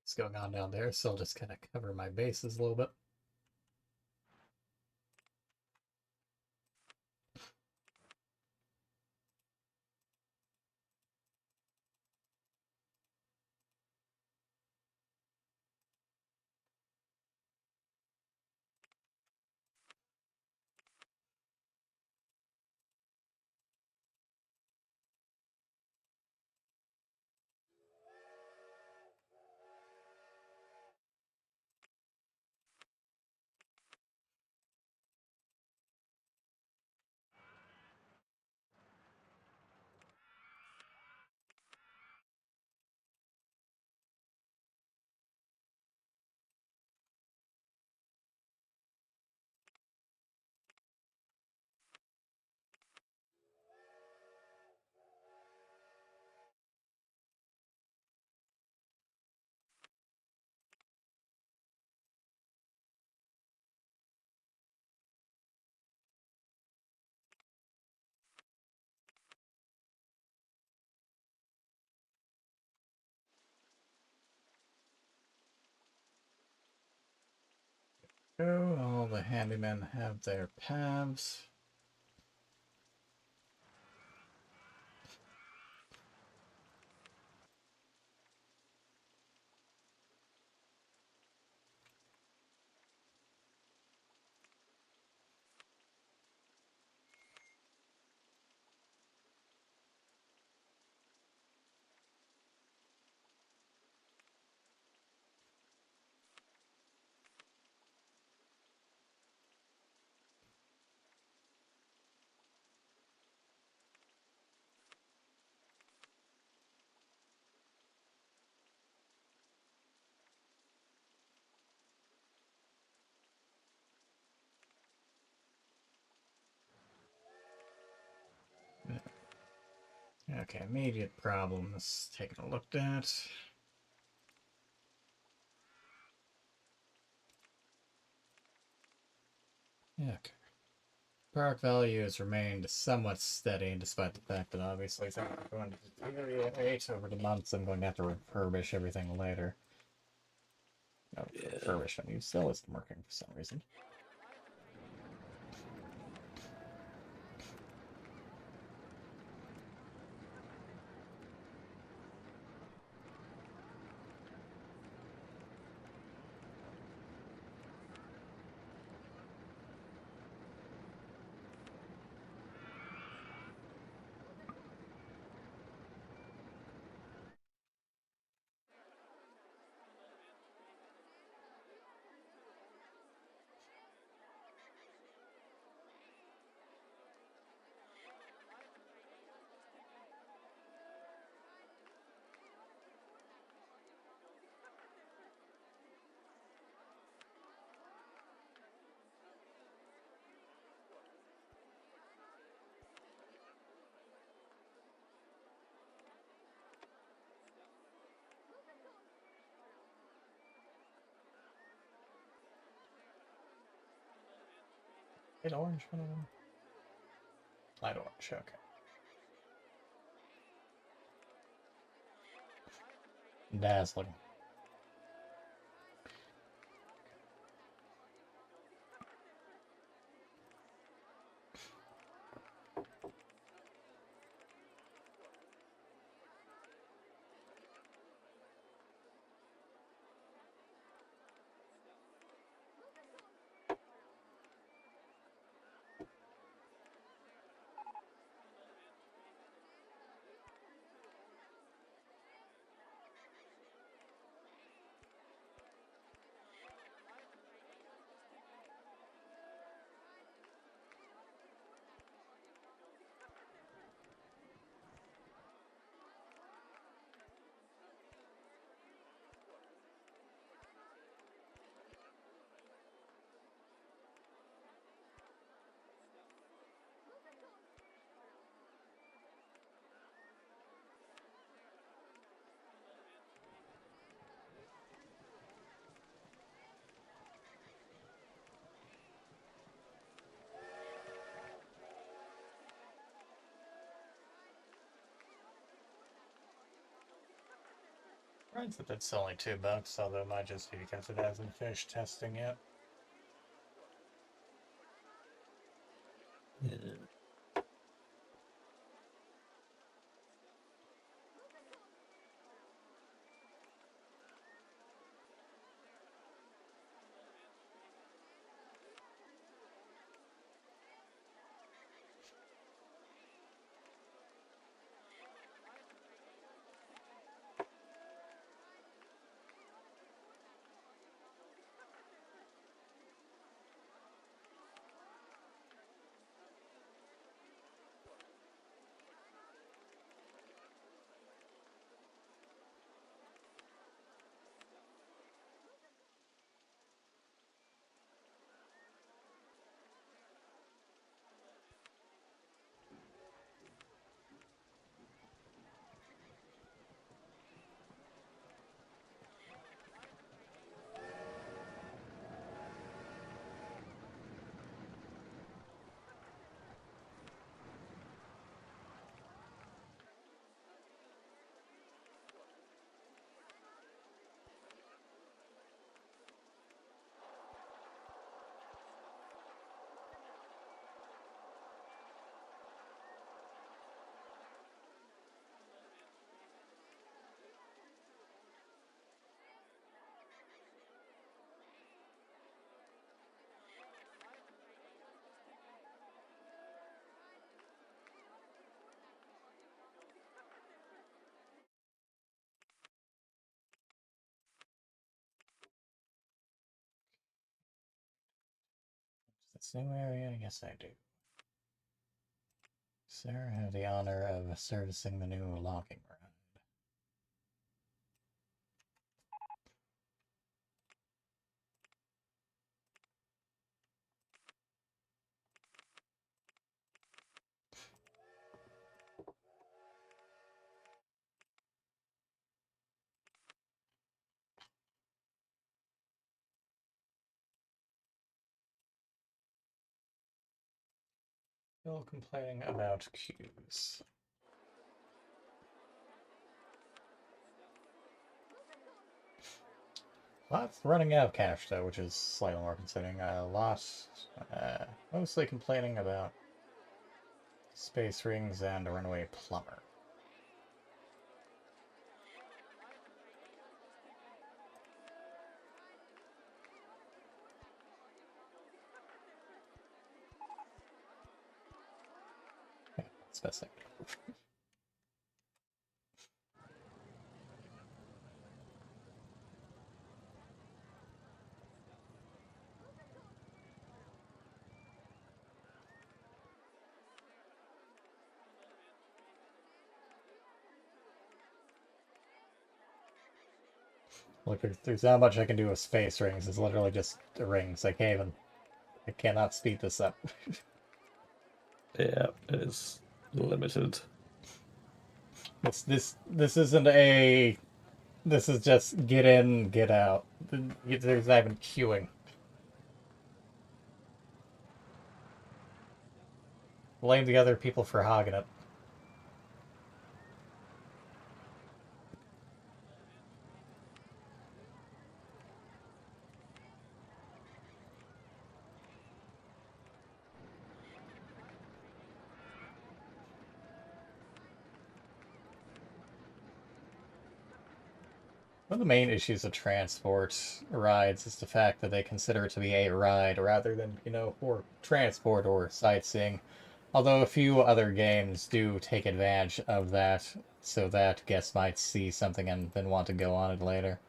What's going on down there, so I'll just kind of cover my bases a little bit. So all the handymen have their paths. Okay, immediate problems taking a look at. Yeah, okay. Park value has remained somewhat steady, despite the fact that obviously things are going to deteriorate over the months. I'm going to have to refurbish everything later. No, refurbish. I mean, still isn't working for some reason. Light orange, one of them. Light orange, okay. Dazzling. Right, so that's only $2, although it might just be because it hasn't finished testing yet. Yeah. This new area? Yes, I do. Sir, I have the honor of servicing the new logging ride. Still complaining about queues. Lots running out of cash though, which is slightly more concerning. Lost, mostly complaining about space rings and a runaway plumber. Yeah, that's best thing. Look, there's not much I can do with space rings. It's literally just the rings. I cannot speed this up. Yeah, it is limited. This isn't a. This is just get in, get out. There's not even queuing. Blame the other people for hogging it. One of the main issues of transport rides is the fact that they consider it to be a ride rather than, for transport or sightseeing. Although a few other games do take advantage of that so that guests might see something and then want to go on it later.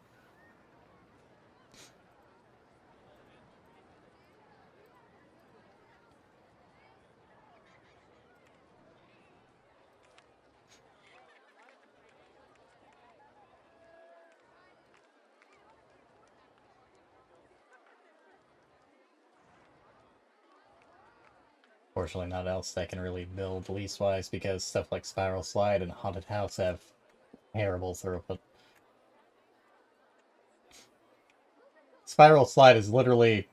Fortunately, not else they can really build lease-wise because stuff like Spiral Slide and Haunted House have terrible throughput. Spiral Slide is literally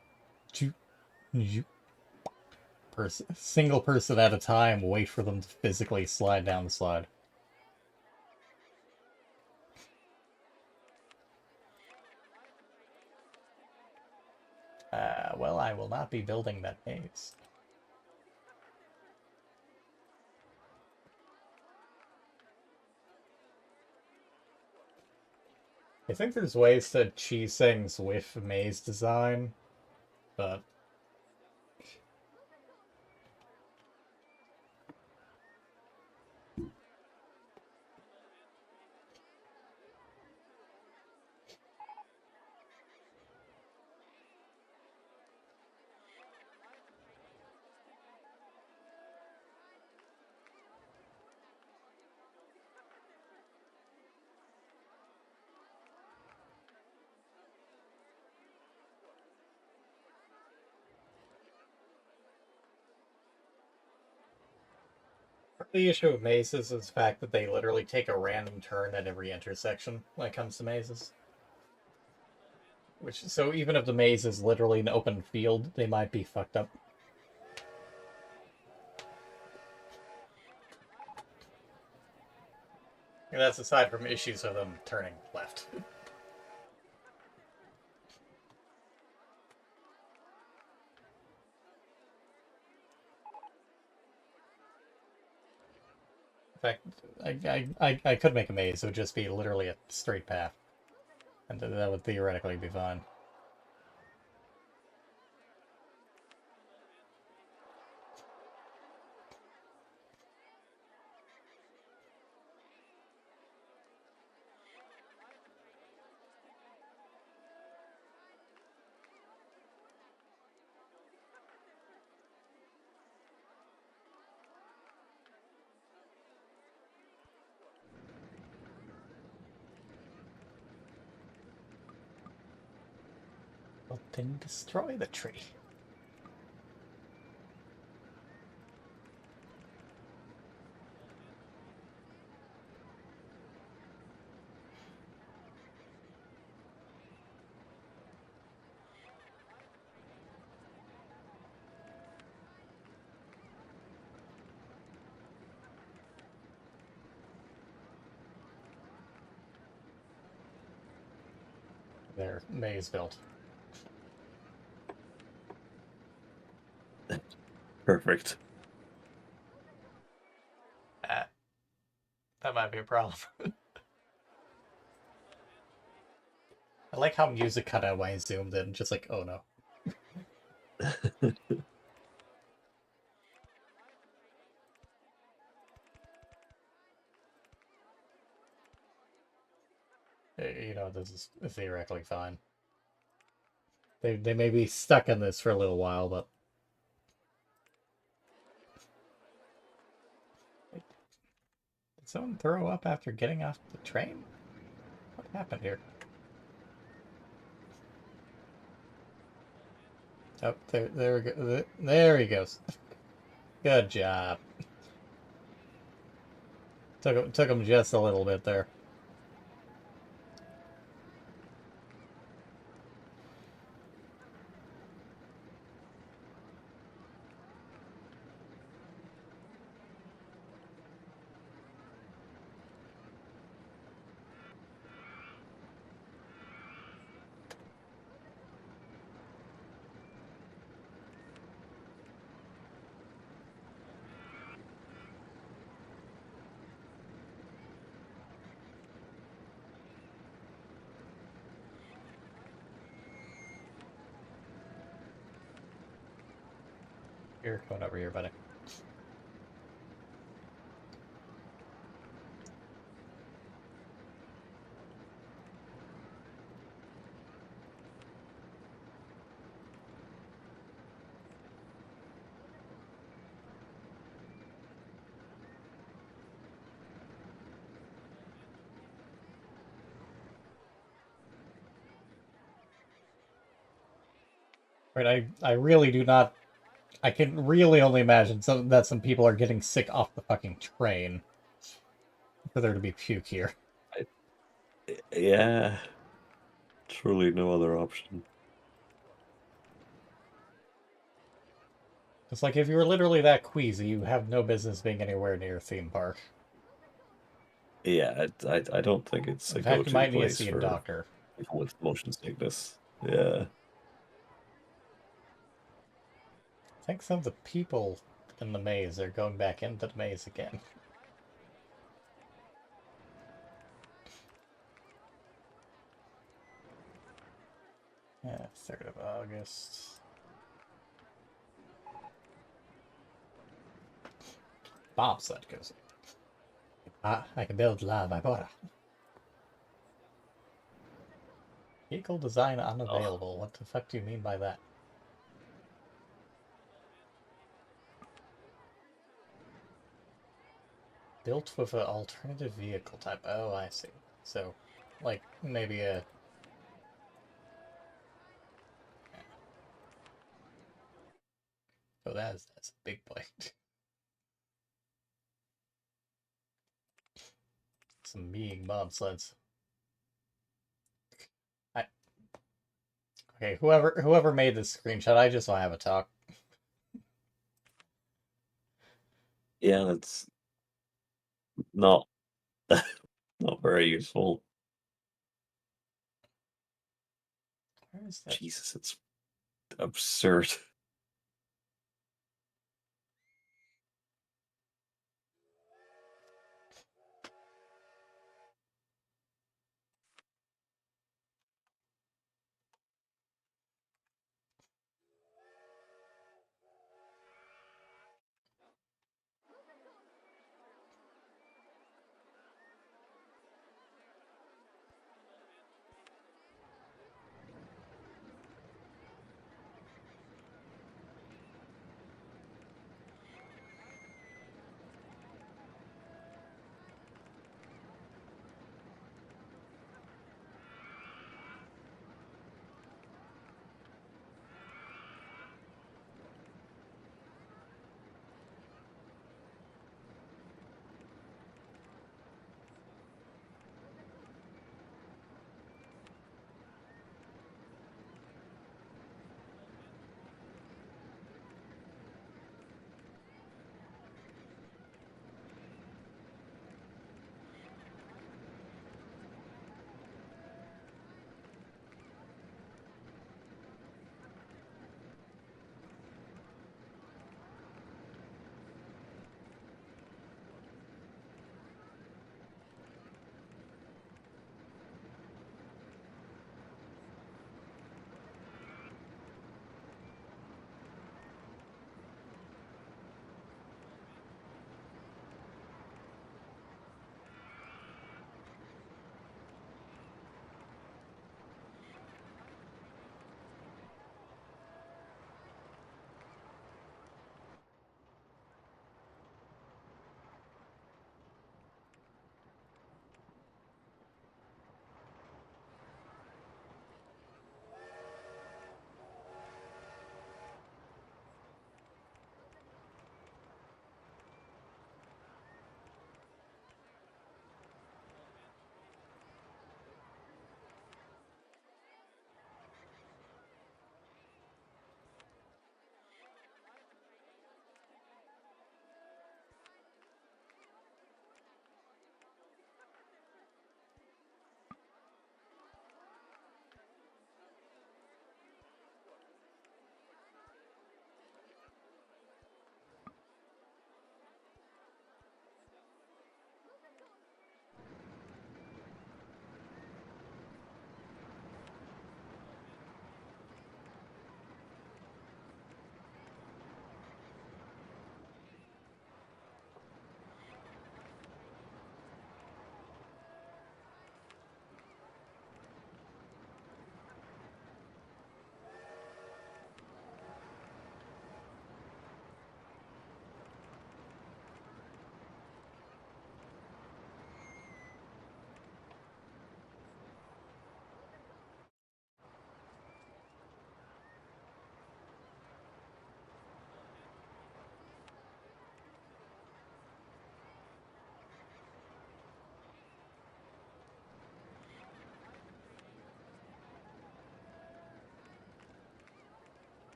single person at a time, wait for them to physically slide down the slide. Well, I will not be building that maze. I think there's ways to cheese things with maze design, but the issue with mazes is the fact that they literally take a random turn at every intersection when it comes to mazes. So even if the maze is literally an open field, they might be fucked up. And that's aside from issues of them turning left. In fact, I could make a maze. It would just be literally a straight path. And that would theoretically be fine. Well, then destroy the tree. There, maze built. Perfect. That might be a problem. I like how music cut out when I zoomed in, just like, oh no. This is theoretically fine. They may be stuck in this for a little while, but did someone throw up after getting off the train? What happened here? Oh, there he goes. Good job. Took him just a little bit there. You're going over here, buddy. Right, I really do not. I can really only imagine that some people are getting sick off the fucking train for there to be puke here. Yeah. Truly no other option. It's like if you were literally that queasy, you have no business being anywhere near a theme park. Yeah, I don't think it's a In fact, you go-to might need to place see a for doctor. people with motion sickness. Yeah. I think some of the people in the maze are going back into the maze again. Yeah, 3rd of August. Bobsled goes. I can build La Vibora. Vehicle design Oh, unavailable. What the fuck do you mean by that? Built with an alternative vehicle type. Oh, I see. So, like, maybe a... Oh, that's a big plate. Some mean bobsleds. I... Okay, whoever made this screenshot, I just want to have a talk. yeah, that's not not very useful. Where is that? Jesus, it's absurd.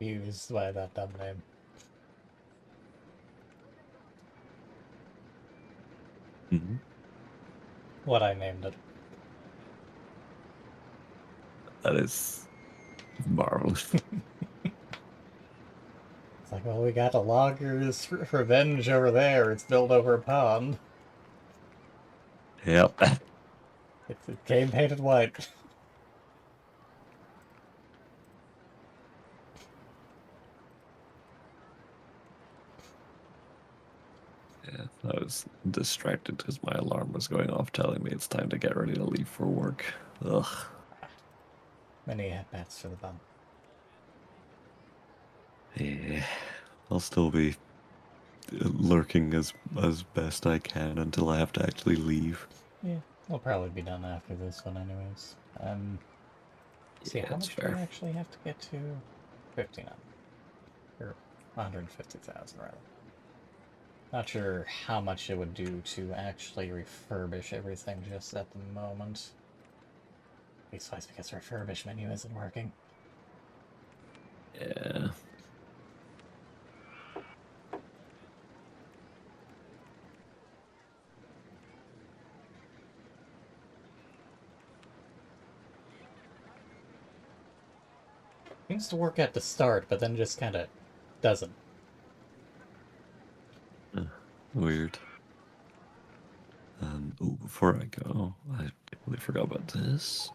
confused by that dumb name. Hmm. What I named it. That is marvelous. It's like, well, we got a logger's revenge over there. It's built over a pond. Yep. It came painted white. Yeah, I was distracted because my alarm was going off telling me it's time to get ready to leave for work. Ugh. Many at-bats for the bum. Yeah. I'll still be lurking as best I can until I have to actually leave. Yeah, we'll probably be done after this one anyways. See, Yeah, how that's much do we fair. actually have to get to? 59. Or 150,000, rather. Not sure how much it would do to actually refurbish everything just at the moment. Besides, because the refurbish menu isn't working. Yeah. Seems to work at the start, but then just kind of doesn't. Weird. Oh, before I go, I totally forgot about this.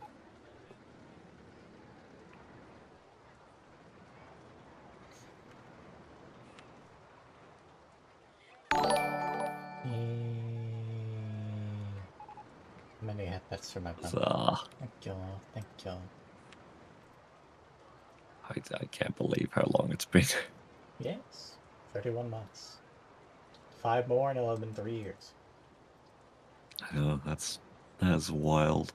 Many headbats for my bum. Ah, Thank you, thank you. I can't believe how long it's been. Yes, 31 months. 5 more and it'll have been 3 years. Oh, that's wild.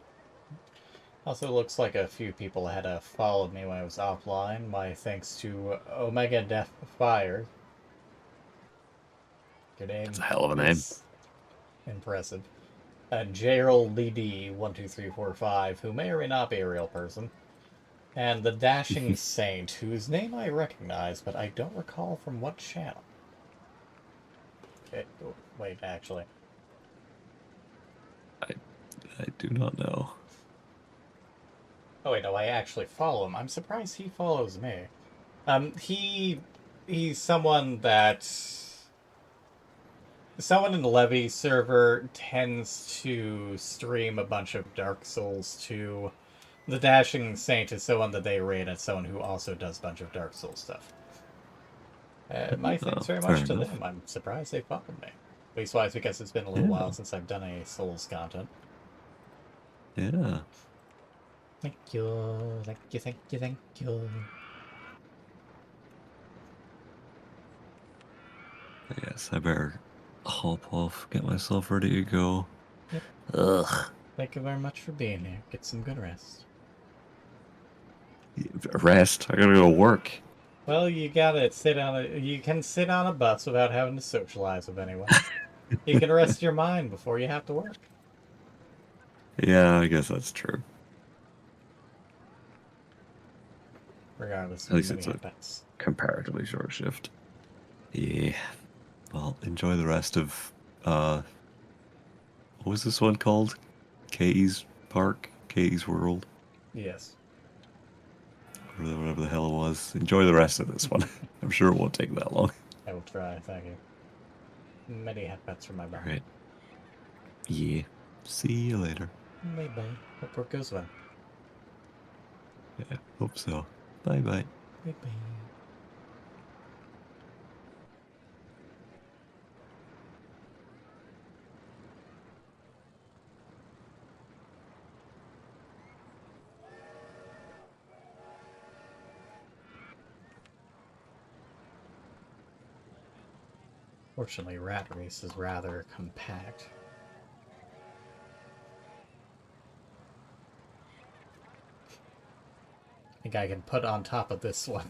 Also, looks like a few people had followed me when I was offline. My thanks to Omega Death Fire. Your name That's a hell of a name. is impressive. Gerald Lee D12345, who may or may not be a real person. And the Dashing Saint, whose name I recognize, but I don't recall from what channel. Okay, oh, wait, actually. I do not know. Oh wait, no, I actually follow him. I'm surprised he follows me. He's someone that someone in the Levy server tends to stream a bunch of Dark Souls 2. The Dashing Saint is someone that they rate as someone who also does a bunch of Dark Souls stuff. My thanks very Fair much to enough. them. I'm surprised they followed me. Leastwise, because it's been a little Yeah. while since I've done any Souls content. Yeah. Thank you, thank you, thank you, thank you. Yes, I better hop off, get myself ready to go. Yep. Ugh. Thank you very much for being here. Get some good rest. Rest. I gotta go to work. Well, you gotta sit on a. You can sit on a bus without having to socialize with anyone. You can rest your mind before you have to work. Yeah, I guess that's true. Regardless At of least many it's a headbats. comparatively short shift. Yeah. Well, enjoy the rest of what was this one called? Kay's Park? Kay's World? Yes. Or whatever the hell it was. Enjoy the rest of this one. I'm sure it won't take that long. I will try, thank you. Many headbats for my bum. Alright. Yeah. See you later. Bye bye. Hope work goes well. Yeah, hope so. Bye bye. Bye bye. Fortunately, Rat Race is rather compact. I think I can put on top of this one.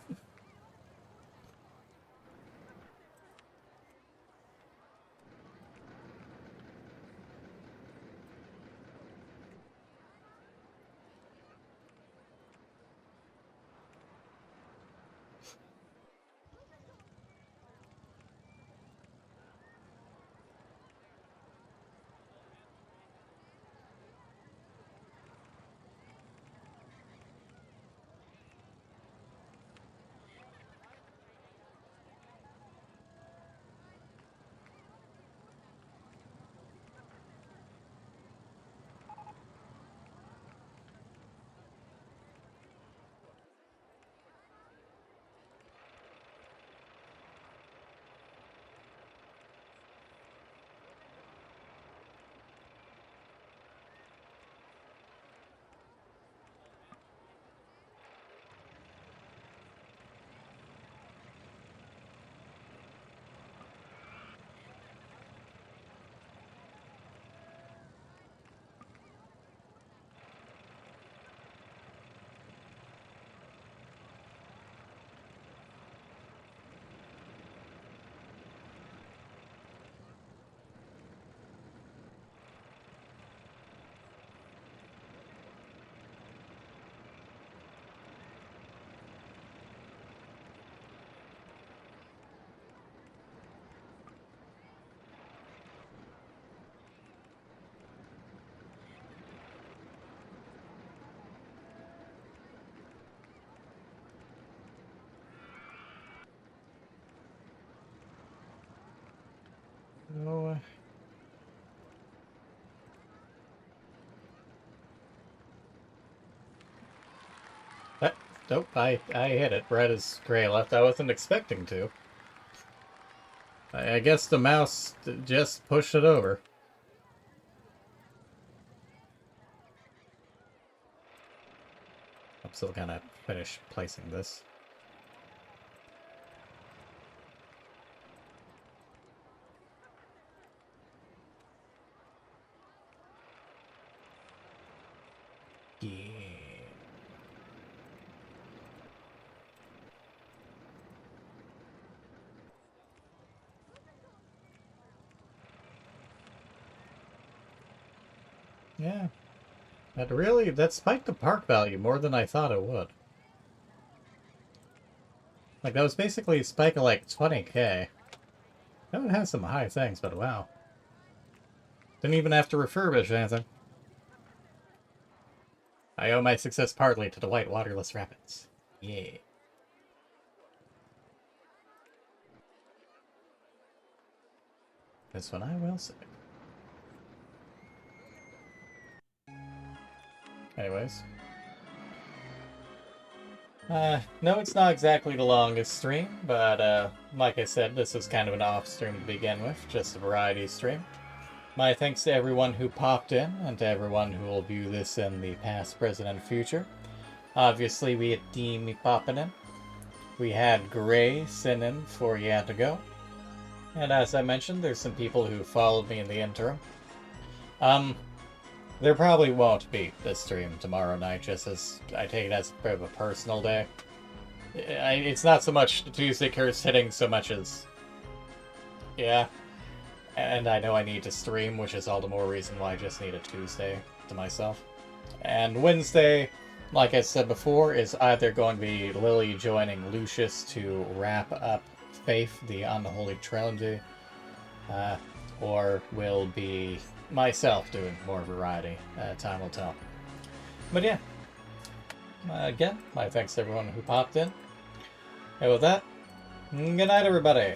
No. Nope, I hit it right as Gray left. I wasn't expecting to. I guess the mouse just pushed it over. I'm still gonna finish placing this. Yeah. Yeah. That spiked the park value more than I thought it would. Like, that was basically a spike of like 20k. That would have some high things, but wow. Didn't even have to refurbish anything. I owe my success partly to the White Waterless Rapids. Yeah. This one I will say. Anyways. No, it's not exactly the longest stream, but like I said, this was kind of an off stream to begin with, just a variety stream. My thanks to everyone who popped in, and to everyone who will view this in the past, present, and future. Obviously, we had Demi popping in. We had Gray send in for Yet to Go. And as I mentioned, there's some people who followed me in the interim. There probably won't be this stream tomorrow night, just as I take it as a bit of a personal day. It's not so much the Tuesday curse hitting so much as... Yeah. And I know I need to stream, which is all the more reason why I just need a Tuesday to myself. And Wednesday, like I said before, is either going to be Lily joining Lucius to wrap up Faith, the Unholy Trilogy, or will be myself doing more variety. Time will tell. But yeah, again, my thanks to everyone who popped in. And with that, good night, everybody.